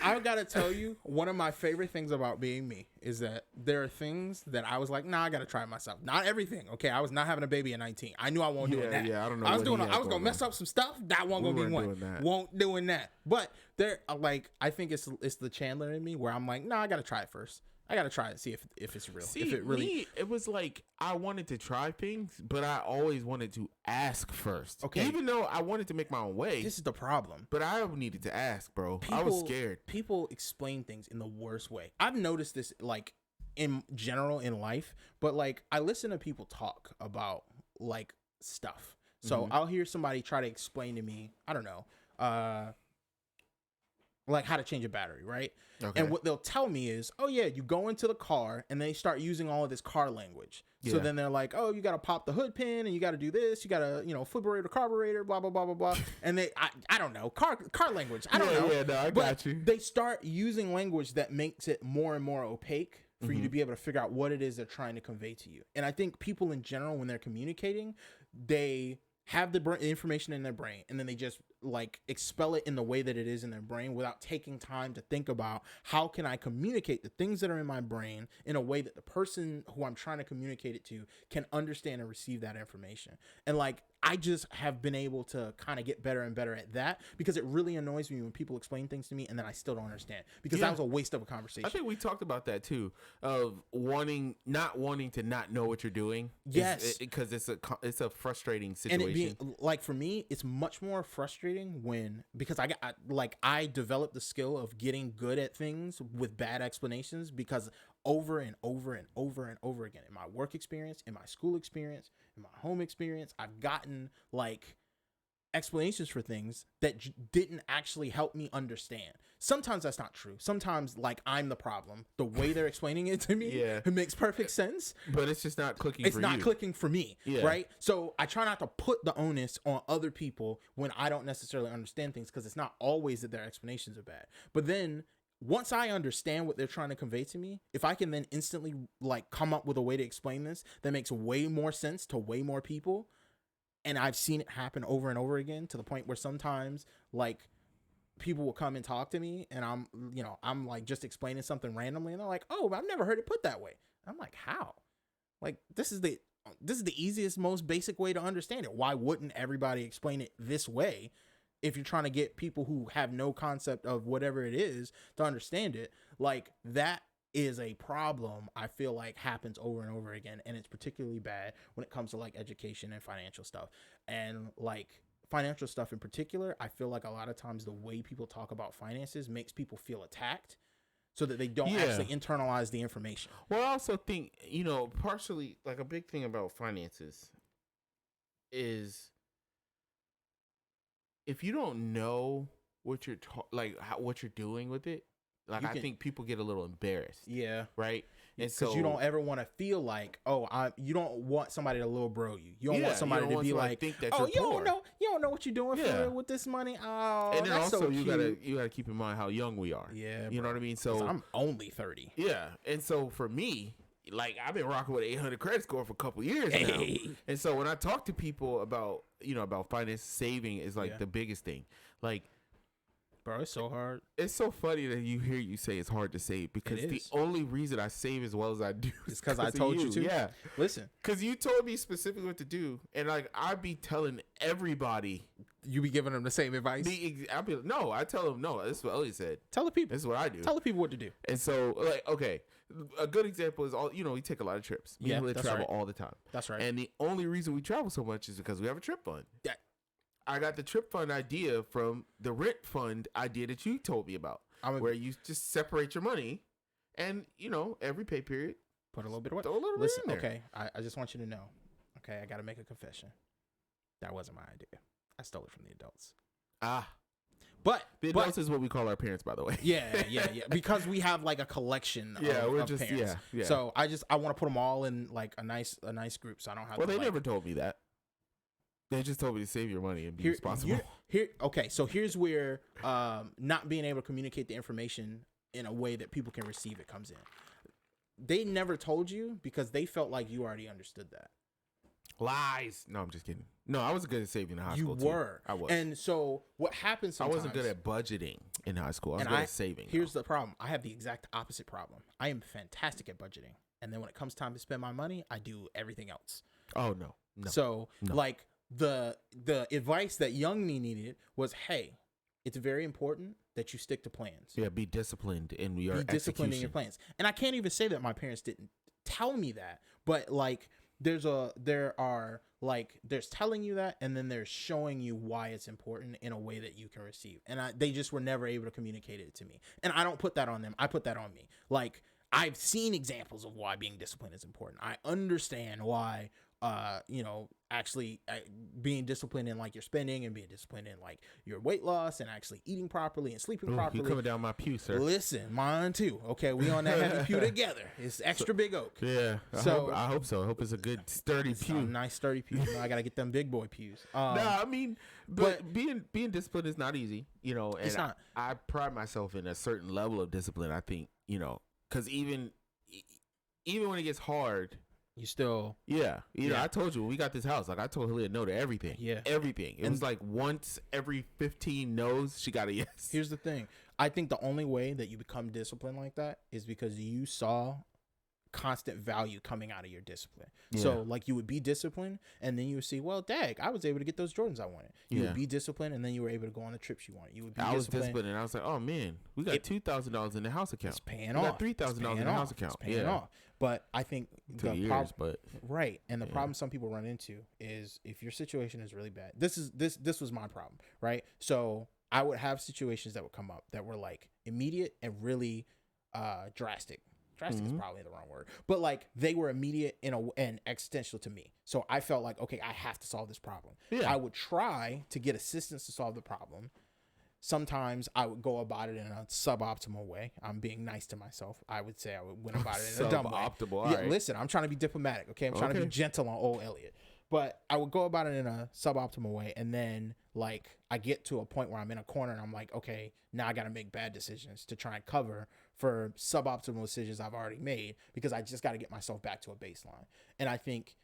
I gotta tell you, one of my favorite things about being me is that there are things that I was like, nah, I gotta try it myself. Not everything, okay? I was not having a baby at 19. I knew I wasn't doing that. Yeah, I don't know. I was gonna mess up some stuff. That wasn't gonna be one. Won't doing that. But there, like, I think it's the Chandler in me where I'm like, nah, I gotta try it first. I gotta try it, see if it's real. See, if it really, me, it was like I wanted to try things, but I always wanted to ask first. Okay, even though I wanted to make my own way. This is the problem. But I needed to ask, bro. I was scared. People explain things in the worst way. I've noticed this, like in general in life, but like I listen to people talk about like stuff. So I'll hear somebody try to explain to me, I don't know, like how to change a battery, right? Okay. And what they'll tell me is, oh yeah, you go into the car and they start using all of this car language. Yeah. So then they're like, oh, you got to pop the hood pin and you got to do this. You got to, fliberator, carburetor, blah, blah, blah, blah, blah. And I don't know, car language. I don't know. Yeah, no, I got you. They start using language that makes it more and more opaque for you to be able to figure out what it is they're trying to convey to you. And I think people in general, when they're communicating, they have the information in their brain and then they just like expel it in the way that it is in their brain without taking time to think about how can I communicate the things that are in my brain in a way that the person who I'm trying to communicate it to can understand and receive that information. And like I just have been able to kind of get better and better at that because it really annoys me when people explain things to me and then I still don't understand because that was a waste of a conversation. I think we talked about that too, of not wanting to not know what you're doing. Yes, because it's a frustrating situation. And it being, like for me, it's much more frustrating because I developed the skill of getting good at things with bad explanations because over and over and over and over again in my work experience, in my school experience, in my home experience, I've gotten like explanations for things that didn't actually help me understand. Sometimes that's not true. Sometimes like I'm the problem. The way they're explaining it to me, it makes perfect sense. But it's just not clicking It's not clicking for me, right? So I try not to put the onus on other people when I don't necessarily understand things because it's not always that their explanations are bad. But then once I understand what they're trying to convey to me, if I can then instantly like come up with a way to explain this that makes way more sense to way more people, and I've seen it happen over and over again to the point where sometimes like people will come and talk to me and I'm like just explaining something randomly and they're like, oh, I've never heard it put that way. I'm like, how? Like this is the easiest, most basic way to understand it. Why wouldn't everybody explain it this way? If you're trying to get people who have no concept of whatever it is to understand it, like that is a problem I feel like happens over and over again. And it's particularly bad when it comes to like education and financial stuff. And like financial stuff in particular, I feel like a lot of times the way people talk about finances makes people feel attacked so that they don't actually internalize the information. Well, I also think, partially like a big thing about finances is if you don't know what you're what you're doing with it, like I think people get a little embarrassed. Yeah. Right. And because you don't ever want to feel like, you don't want somebody to little bro you. You don't want somebody to be like, think that you don't know what you're doing with this money. Oh, and then also you gotta keep in mind how young we are. Yeah, you know what I mean. So I'm only 30. Yeah, and so for me, like I've been rocking with 800 credit score for a couple years now, and so when I talk to people about about finance, saving is like the biggest thing. Like, bro, it's so hard. It's so funny that you say it's hard to save because the only reason I save as well as I do is because I told you to. Yeah, listen, because you told me specifically what to do, and like I be telling everybody. You be giving them the same advice? I tell them no. This is what Elliot said. Tell the people. This is what I do. Tell the people what to do. And so, like, okay, a good example is we take a lot of trips. We travel all the time. That's right. And the only reason we travel so much is because we have a trip fund. I got the trip fund idea from the rent fund idea that you told me about, where you just separate your money, and every pay period put a little bit away. Throw a little bit in there. Okay, I just want you to know. Okay, I got to make a confession. That wasn't my idea. I stole it from the adults. But the adults is what we call our parents, by the way. Yeah. Because we have like a collection of parents. Yeah. So I want to put them all in like a nice group, so I don't have. Well, they never told me that. They just told me to save your money and be responsible. Okay, so here's where not being able to communicate the information in a way that people can receive it comes in. They never told you because they felt like you already understood that. Lies. No, I'm just kidding. No, I wasn't good at saving in high school. You were. I was. And so what happens sometimes... I wasn't good at budgeting in high school. I was good at saving. Here's the problem. I have the exact opposite problem. I am fantastic at budgeting. And then when it comes time to spend my money, I do everything else. Oh, no. So, like, the advice that young me needed was, hey, it's very important that you stick to plans. Yeah, be disciplined in your execution. Be disciplined in your plans. And I can't even say that my parents didn't tell me that, but like there's telling you that, and then there's showing you why it's important in a way that you can receive. And they just were never able to communicate it to me. And I don't put that on them. I put that on me. Like, I've seen examples of why being disciplined is important. I understand why actually being disciplined in like your spending and being disciplined in like your weight loss and actually eating properly and sleeping properly. You coming down my pew, sir. Listen, mine too. Okay, we on that heavy pew together. It's extra big oak. Yeah, I hope so. I hope it's a good sturdy pew. A nice sturdy pew. I gotta get them big boy pews. I mean, but being disciplined is not easy, and it's not. I pride myself in a certain level of discipline. I think, because even when it gets hard, you still, I told you when we got this house, like I told Hillia no to everything. Yeah, everything. It was like once every 15 no's, she got a yes. Here's the thing: I think the only way that you become disciplined like that is because you saw constant value coming out of your discipline. Yeah. So like you would be disciplined, and then you would see, well, dag, I was able to get those Jordans I wanted. You would be disciplined, and then you were able to go on the trips you wanted. You would be I was disciplined, and I was like, oh man, we got $2,000 in the house account. It's paying off. We got $3,000 in the house account. It's paying off. But I think right, and the Yeah. problem some people run into is if your situation is really bad. This was my problem, right? So I would have situations that would come up that were like immediate and really drastic. Drastic is probably the wrong word, but like they were immediate and existential to me. So I felt like, okay, I have to solve this problem. Yeah. I would try to get assistance to solve the problem. Sometimes I would go about it in a suboptimal way. I'm being nice to myself. I would say I went about it in a dumb way. Suboptimal. Yeah, right. Listen, I'm trying to be diplomatic. Okay, I'm trying to be gentle on old Elliot. But I would go about it in a suboptimal way, and then like I get to a point where I'm in a corner, and I'm like, okay, now I got to make bad decisions to try and cover for suboptimal decisions I've already made, because I just got to get myself back to a baseline. And I think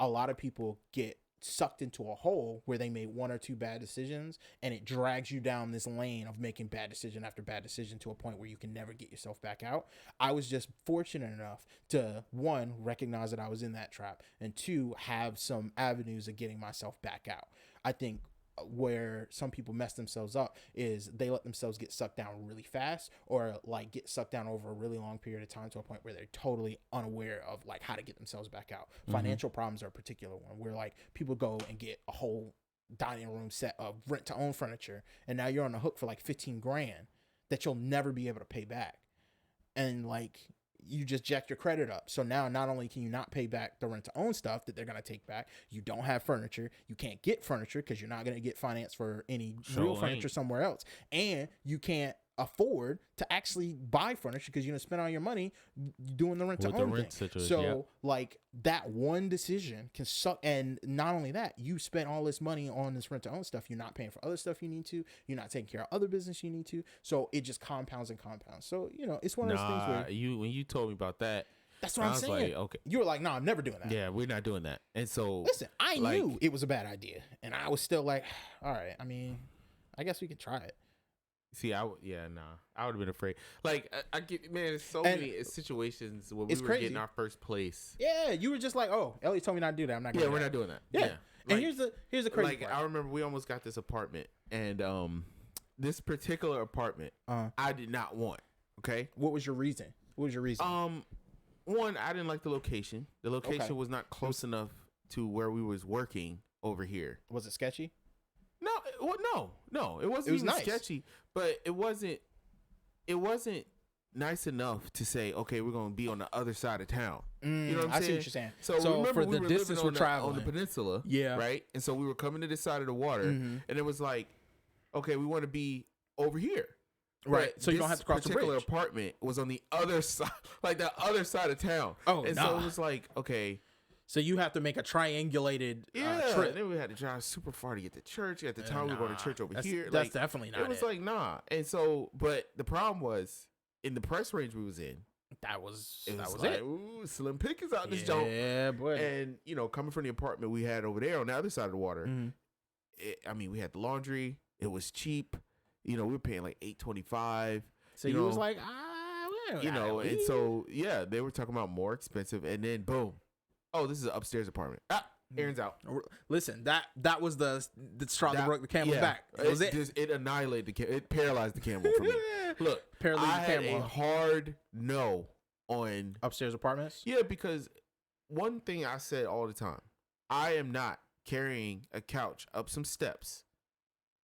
a lot of people get sucked into a hole where they made one or two bad decisions, and it drags you down this lane of making bad decision after bad decision to a point where you can never get yourself back out. I was just fortunate enough to, one, recognize that I was in that trap, and two, have some avenues of getting myself back out. I think where some people mess themselves up is they let themselves get sucked down really fast, or like get sucked down over a really long period of time to a point where they're totally unaware of like how to get themselves back out. Financial problems are a particular one where like people go and get a whole dining room set of rent to own furniture, and now you're on the hook for like 15 grand that you'll never be able to pay back. And like you just jacked your credit up. So now not only can you not pay back the rent to own stuff that they're going to take back, you don't have furniture. You can't get furniture because you're not going to get finance for any real furniture somewhere else. And you can't afford to actually buy furniture because you're going to spend all your money doing the rent to own thing. So like that one decision can suck. And not only that, you spent all this money on this rent to own stuff. You're not paying for other stuff you need to. You're not taking care of other business you need to. So it just compounds and compounds. So, it's one of those things where when you told me about that, that's what I'm saying. Like, okay. You were like, no, I'm never doing that. Yeah, we're not doing that. And so listen, I knew it was a bad idea, and I was still like, all right, I mean, I guess we could try it. See, I would have been afraid. Like, I get, man, there's so many situations when we were getting our first place. Yeah, you were just like, oh, Elliot told me not to do that. I'm not. We're not doing that. Yeah. And here's the crazy part. I remember we almost got this apartment, and this particular apartment, I did not want. Okay. What was your reason? One, I didn't like the location. The location was not close enough to where we was working over here. Was it sketchy? No, it wasn't even sketchy, but it wasn't nice enough to say, okay, we're going to be on the other side of town. You know what I'm saying? I see what you're saying. So remember, for the distance we're traveling on the peninsula, yeah, right? And so we were coming to this side of the water, and it was like, okay, we want to be over here. Right. But so you don't have to cross the bridge. This particular apartment was on the other side, like the other side of town. Oh, and so it was like, okay. So you have to make a triangulated trip. And then we had to drive super far to get to church. At the time, we were going to church over here. That's definitely not it. It was like, nah. And so, but the problem was, in the price range we was in, that was like, it. Ooh, slim pickings out this joint. Yeah, boy. And, you know, coming from the apartment we had over there on the other side of the water, we had the laundry. It was cheap. You know, we were paying like $8.25. So you was like, you know, and so, yeah, they were talking about more expensive. And then, boom. Oh, this is an upstairs apartment. Aaron's out. Listen, that was the straw that broke the camel's back. That was it. It annihilated it paralyzed the camel for me. Look, I had a hard no on upstairs apartments. Yeah, because one thing I said all the time, I am not carrying a couch up some steps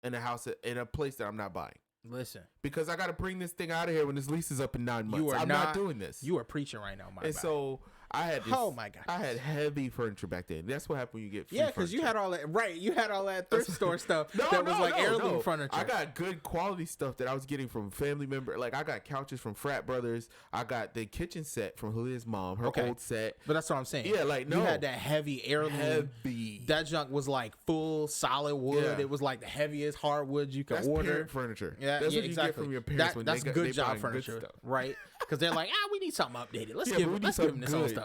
in a house in a place that I'm not buying. Listen, because I got to bring this thing out of here when this lease is up in 9 months. I'm not doing this. You are preaching right now, my. And so I had this, oh my god! I had heavy furniture back then. That's what happened when you get free because you had all that You had all that thrift store stuff that was like heirloom furniture. I got good quality stuff that I was getting from family member. Like I got couches from frat brothers. I got the kitchen set from Julia's mom, her old set. But that's what I'm saying. Yeah, like you had that heavy heirloom. Heavy. That junk was like full solid wood. Yeah. It was like the heaviest hardwood you could order. Parent furniture. Yeah, that's what exactly. you get from your parents when that's they good job furniture, right? Because they're like, we need something updated. Let's give them this old stuff.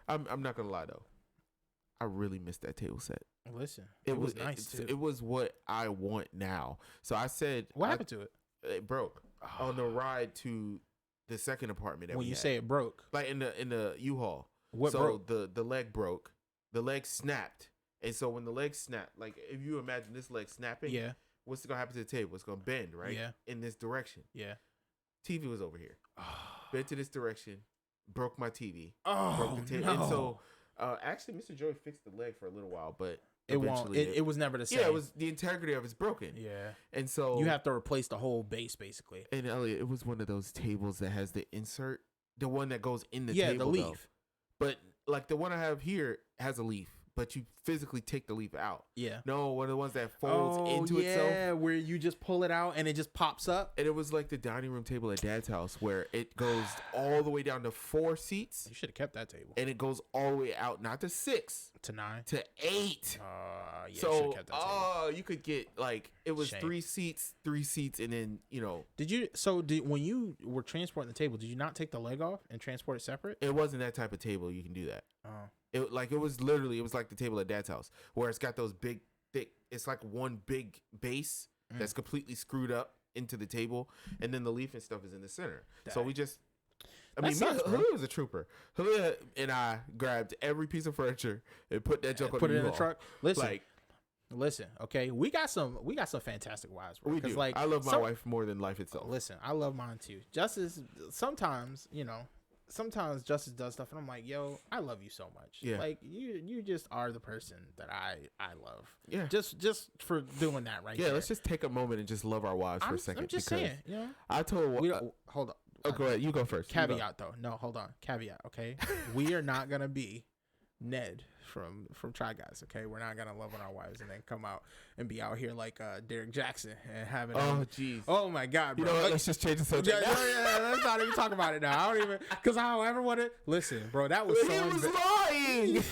I'm not gonna lie though, I really missed that table set. Listen, it was nice too. It was what I want now. So I said, what happened to it? It broke on the ride to the second apartment. That when you say it broke, like in the U-Haul. What broke? The leg broke. The leg snapped, and so when the leg snapped, like if you imagine this leg snapping, what's gonna happen to the table? It's gonna bend, right? Yeah. In this direction. Yeah. TV was over here. Bent to this direction. Broke my TV. Broke the table. And so, actually, Mr. Joey fixed the leg for a little while, but it won't. It was never the same. Yeah, it was the integrity of it's broken. Yeah, and so you have to replace the whole base basically. And Elliot, it was one of those tables that has the insert, the one that goes in the table. Yeah, the leaf. Though. But like the one I have here has a leaf. But you physically take the leaf out. Yeah. No, one of the ones that folds into itself. Yeah, where you just pull it out and it just pops up. And it was like the dining room table at Dad's house where it goes all the way down to 4 seats. You should have kept that table. And it goes all the way out, not to 6. To 9. To 8. Yeah, so, you should have kept that table. You could get like, it was 3 seats, and then, you know. When you were transporting the table, did you not take the leg off and transport it separate? It wasn't that type of it you can do that. Oh. It was like the table at Dad's house where it's got those big, thick, it's like one big base that's completely screwed up into the table. And then the leaf and stuff is in the center. Dang. So we just, Julia was a trooper. Julia and I grabbed every piece of furniture and put that junk on in the truck. Listen, okay, we got some fantastic wives, bro. We do. Like, I love my wife more than life itself. Listen, I love mine too. Justice, sometimes Justice does stuff, and I'm like, yo, I love you so much. Yeah. Like you just are the person that I love. Yeah. Just for doing that right. Yeah. Let's just take a moment and just love our wives for a second. I'm just saying, you know. I told hold on. Oh, go ahead. You go first. Caveat though. No, hold on. Caveat. Okay. We are not gonna be Ned from Try Guys. Okay, we're not gonna love on our wives and then come out and be out here like Derek Jackson and having. Oh jeez. Oh my God, bro. You know what? Let's just change the subject. Let's not even talk about it now. I don't even because I don't ever want to listen, bro. That was he was lying,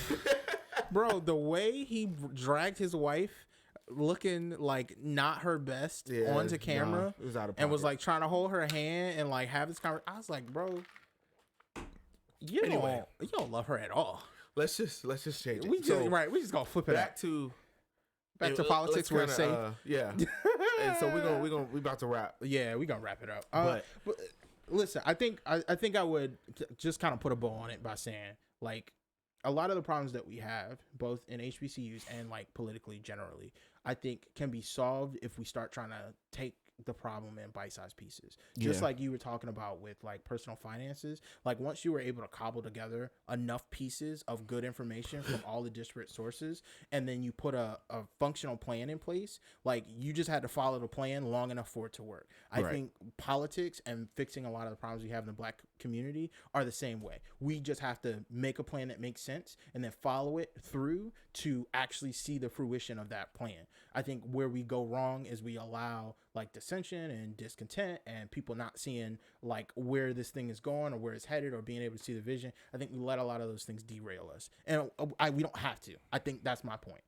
bro. The way he dragged his wife, looking like not her best onto camera, it was out of pocket. And was like trying to hold her hand and like have this conversation. I was like, bro, you don't love her at all. Let's just change it. We just gonna flip it back to politics where it's safe. Yeah. And so we about to wrap. Yeah, we gonna wrap it up. But listen, I think I would just kind of put a bow on it by saying like a lot of the problems that we have both in HBCUs and like politically generally, I think can be solved if we start trying to take the problem in bite-sized pieces. Just like you were talking about with like personal finances. Like once you were able to cobble together enough pieces of good information from all the disparate sources, and then you put a functional plan in place, like you just had to follow the plan long enough for it to work. I think politics and fixing a lot of the problems we have in the Black community are the same way. We just have to make a plan that makes sense and then follow it through to actually see the fruition of that plan. I think where we go wrong is we allow like dissension and discontent and people not seeing like where this thing is going or where it's headed or being able to see the vision. I think we let a lot of those things derail us, and we don't have to. I think that's my point.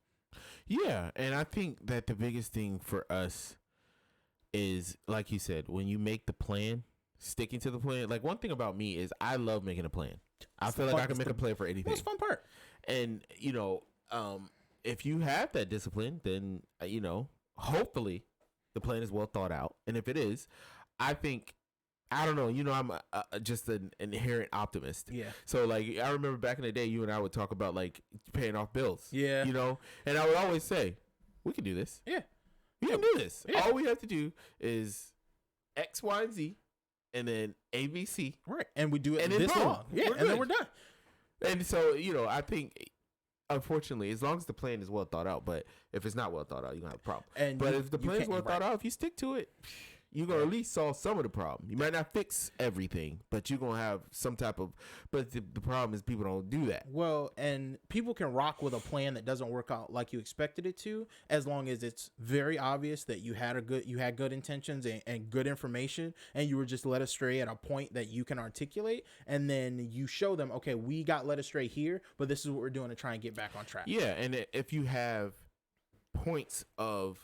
Yeah, and I think that the biggest thing for us is, like you said, when you make the plan, sticking to the plan. Like one thing about me is I love making a plan. I feel like I can make a plan for anything. That's the fun part. And if you have that discipline, then hopefully the plan is well thought out. And if it is, I think, I don't know, I'm just an inherent optimist. Yeah. So like, I remember back in the day, you and I would talk about like paying off bills. Yeah. And I would always say, we can do this. Yeah. We can do this. Yeah. All we have to do is X, Y, and Z, and then A, B, C. Right. And we do it this long. Yeah. And then we're done. And so, I think, unfortunately, as long as the plan is well thought out, but if it's not well thought out, you're going to have a problem. But if the plan is well thought out, if you stick to it, you're going to at least solve some of the problem. You might not fix everything, but you're going to have some type of, but the problem is people don't do that. Well, and people can rock with a plan that doesn't work out like you expected it to, as long as it's very obvious that you had good intentions and good information, and you were just led astray at a point that you can articulate, and then you show them, okay, we got led astray here, but this is what we're doing to try and get back on track. Yeah, and if you have points of,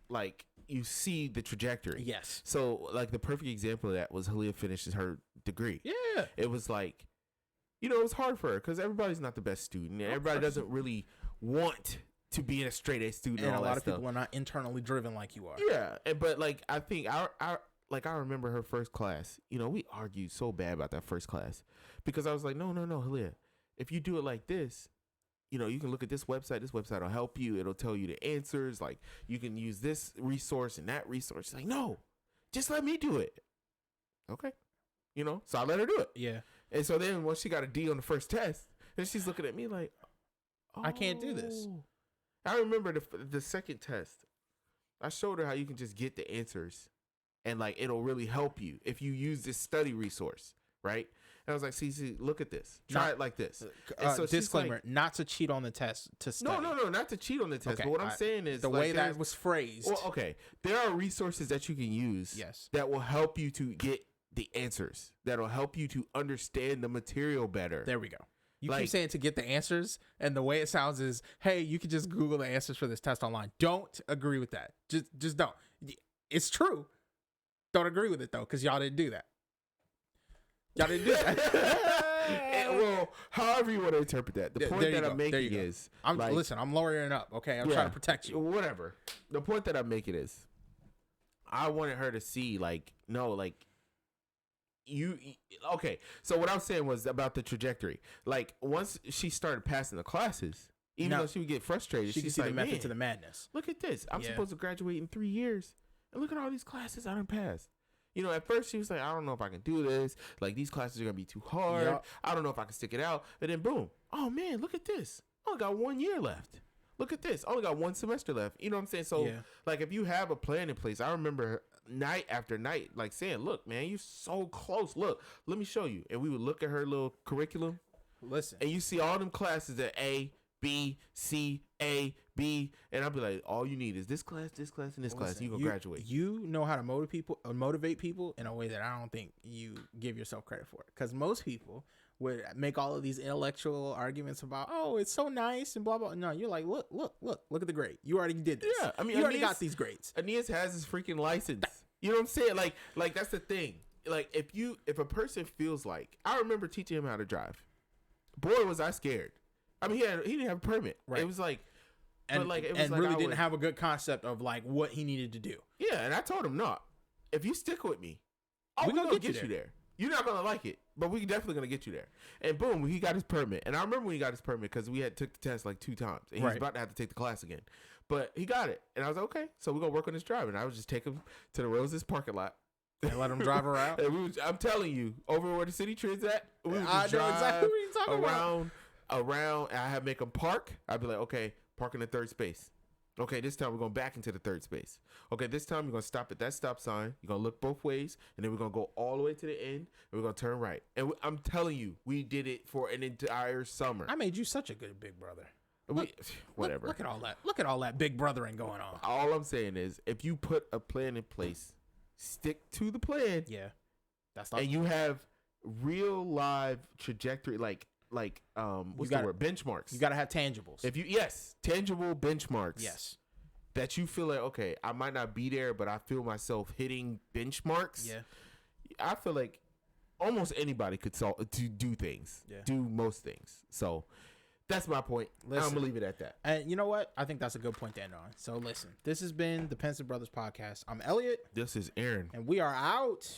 like, you see the trajectory. Yes. So, like, the perfect example of that was Halia finishes her degree. Yeah. It was like, it was hard for her because everybody's not the best student. And everybody doesn't really want to be a straight A student. And a lot of people are not internally driven like you are. Yeah. But, like, I think I remember her first class. We argued so bad about that first class because I was like, no, Halia, if you do it like this, you can look at this website. This website will help you. It'll tell you the answers. Like, you can use this resource and that resource. She's like, no, just let me do it. Okay. So I let her do it. Yeah. And so then once she got a D on the first test, then she's looking at me like, I can't do this. I remember the second test. I showed her how you can just get the answers and, like, it'll really help you if you use this study resource, right? And I was like, see, look at this. Try it like this. So disclaimer, like, not to cheat on the test, to study. No, not to cheat on the test. Okay, but what I'm saying is the way that was phrased. Well, okay. There are resources that you can use that will help you to get the answers, that will help you to understand the material better. There we go. You keep saying to get the answers, and the way it sounds is, hey, you can just Google the answers for this test online. Don't agree with that. Just don't. It's true. Don't agree with it, though, because y'all didn't do that. Y'all didn't do that. Well, however you want to interpret that. The point that I'm making is... listen, I'm lawyering up, okay? I'm trying to protect you. Whatever. The point that I'm making is, I wanted her to see, like, no, like, okay, so what I was saying was about the trajectory. Like, once she started passing the classes, even though she would get frustrated, she could see the method to the madness. Look at this. I'm supposed to graduate in 3 years, and look at all these classes I done passed. At first she was like, I don't know if I can do this. Like, these classes are going to be too hard. Yep. I don't know if I can stick it out. And then boom. Oh, man, look at this. I only got 1 year left. Look at this. I only got 1 semester left. You know what I'm saying? So, like, if you have a plan in place, I remember night after night, like, saying, look, man, you're so close. Look, let me show you. And we would look at her little curriculum. Listen. And you see all them classes at A, B, C, A, B, and I'll be like, all you need is this class, and this class. You gonna graduate. You know how to motivate people in a way that I don't think you give yourself credit for. Because most people would make all of these intellectual arguments about, oh, it's so nice and blah blah. No, you're like, look at the grade. You already did this. Yeah, I mean, you already got these grades. Aeneas has his freaking license. You know what I'm saying? Like that's the thing. Like if a person feels like, I remember teaching him how to drive. Boy, was I scared. I mean, he didn't have a permit. Right. It was like, really didn't have a good concept of like what he needed to do. Yeah, and I told him, no, if you stick with me, we're gonna get you there. You're not gonna like it, but we're definitely gonna get you there. And boom, he got his permit. And I remember when he got his permit because we had took the test like 2 times, and he was about to have to take the class again. But he got it. And I was like, okay, so we're going to work on this drive. And I would just take him to the Roses parking lot. And let him drive around? And I'm telling you, over where the city trends at, we would I just know drive exactly what you're talking around, and I have make him park. I'd be like, okay, park in the third space. Okay, this time we're going back into the third space. Okay, this time you're going to stop at that stop sign. You're going to look both ways, and then we're going to go all the way to the end, and we're going to turn right. And I'm telling you, we did it for an entire summer. I made you such a good big brother. Whatever. Look at all that. Look at all that big brothering going on. All I'm saying is, if you put a plan in place, stick to the plan. Yeah, that's and you have real live trajectory, what's the word? Benchmarks. You got to have tangibles. Tangible benchmarks. Yes. That you feel like, okay, I might not be there, but I feel myself hitting benchmarks. Yeah. I feel like almost anybody could do things. Yeah. Do most things. So. That's my point. Listen, I'm going to leave it at that. And you know what? I think that's a good point to end on. So listen, this has been the Pensive Brothers Podcast. I'm Elliot. This is Aaron. And we are out.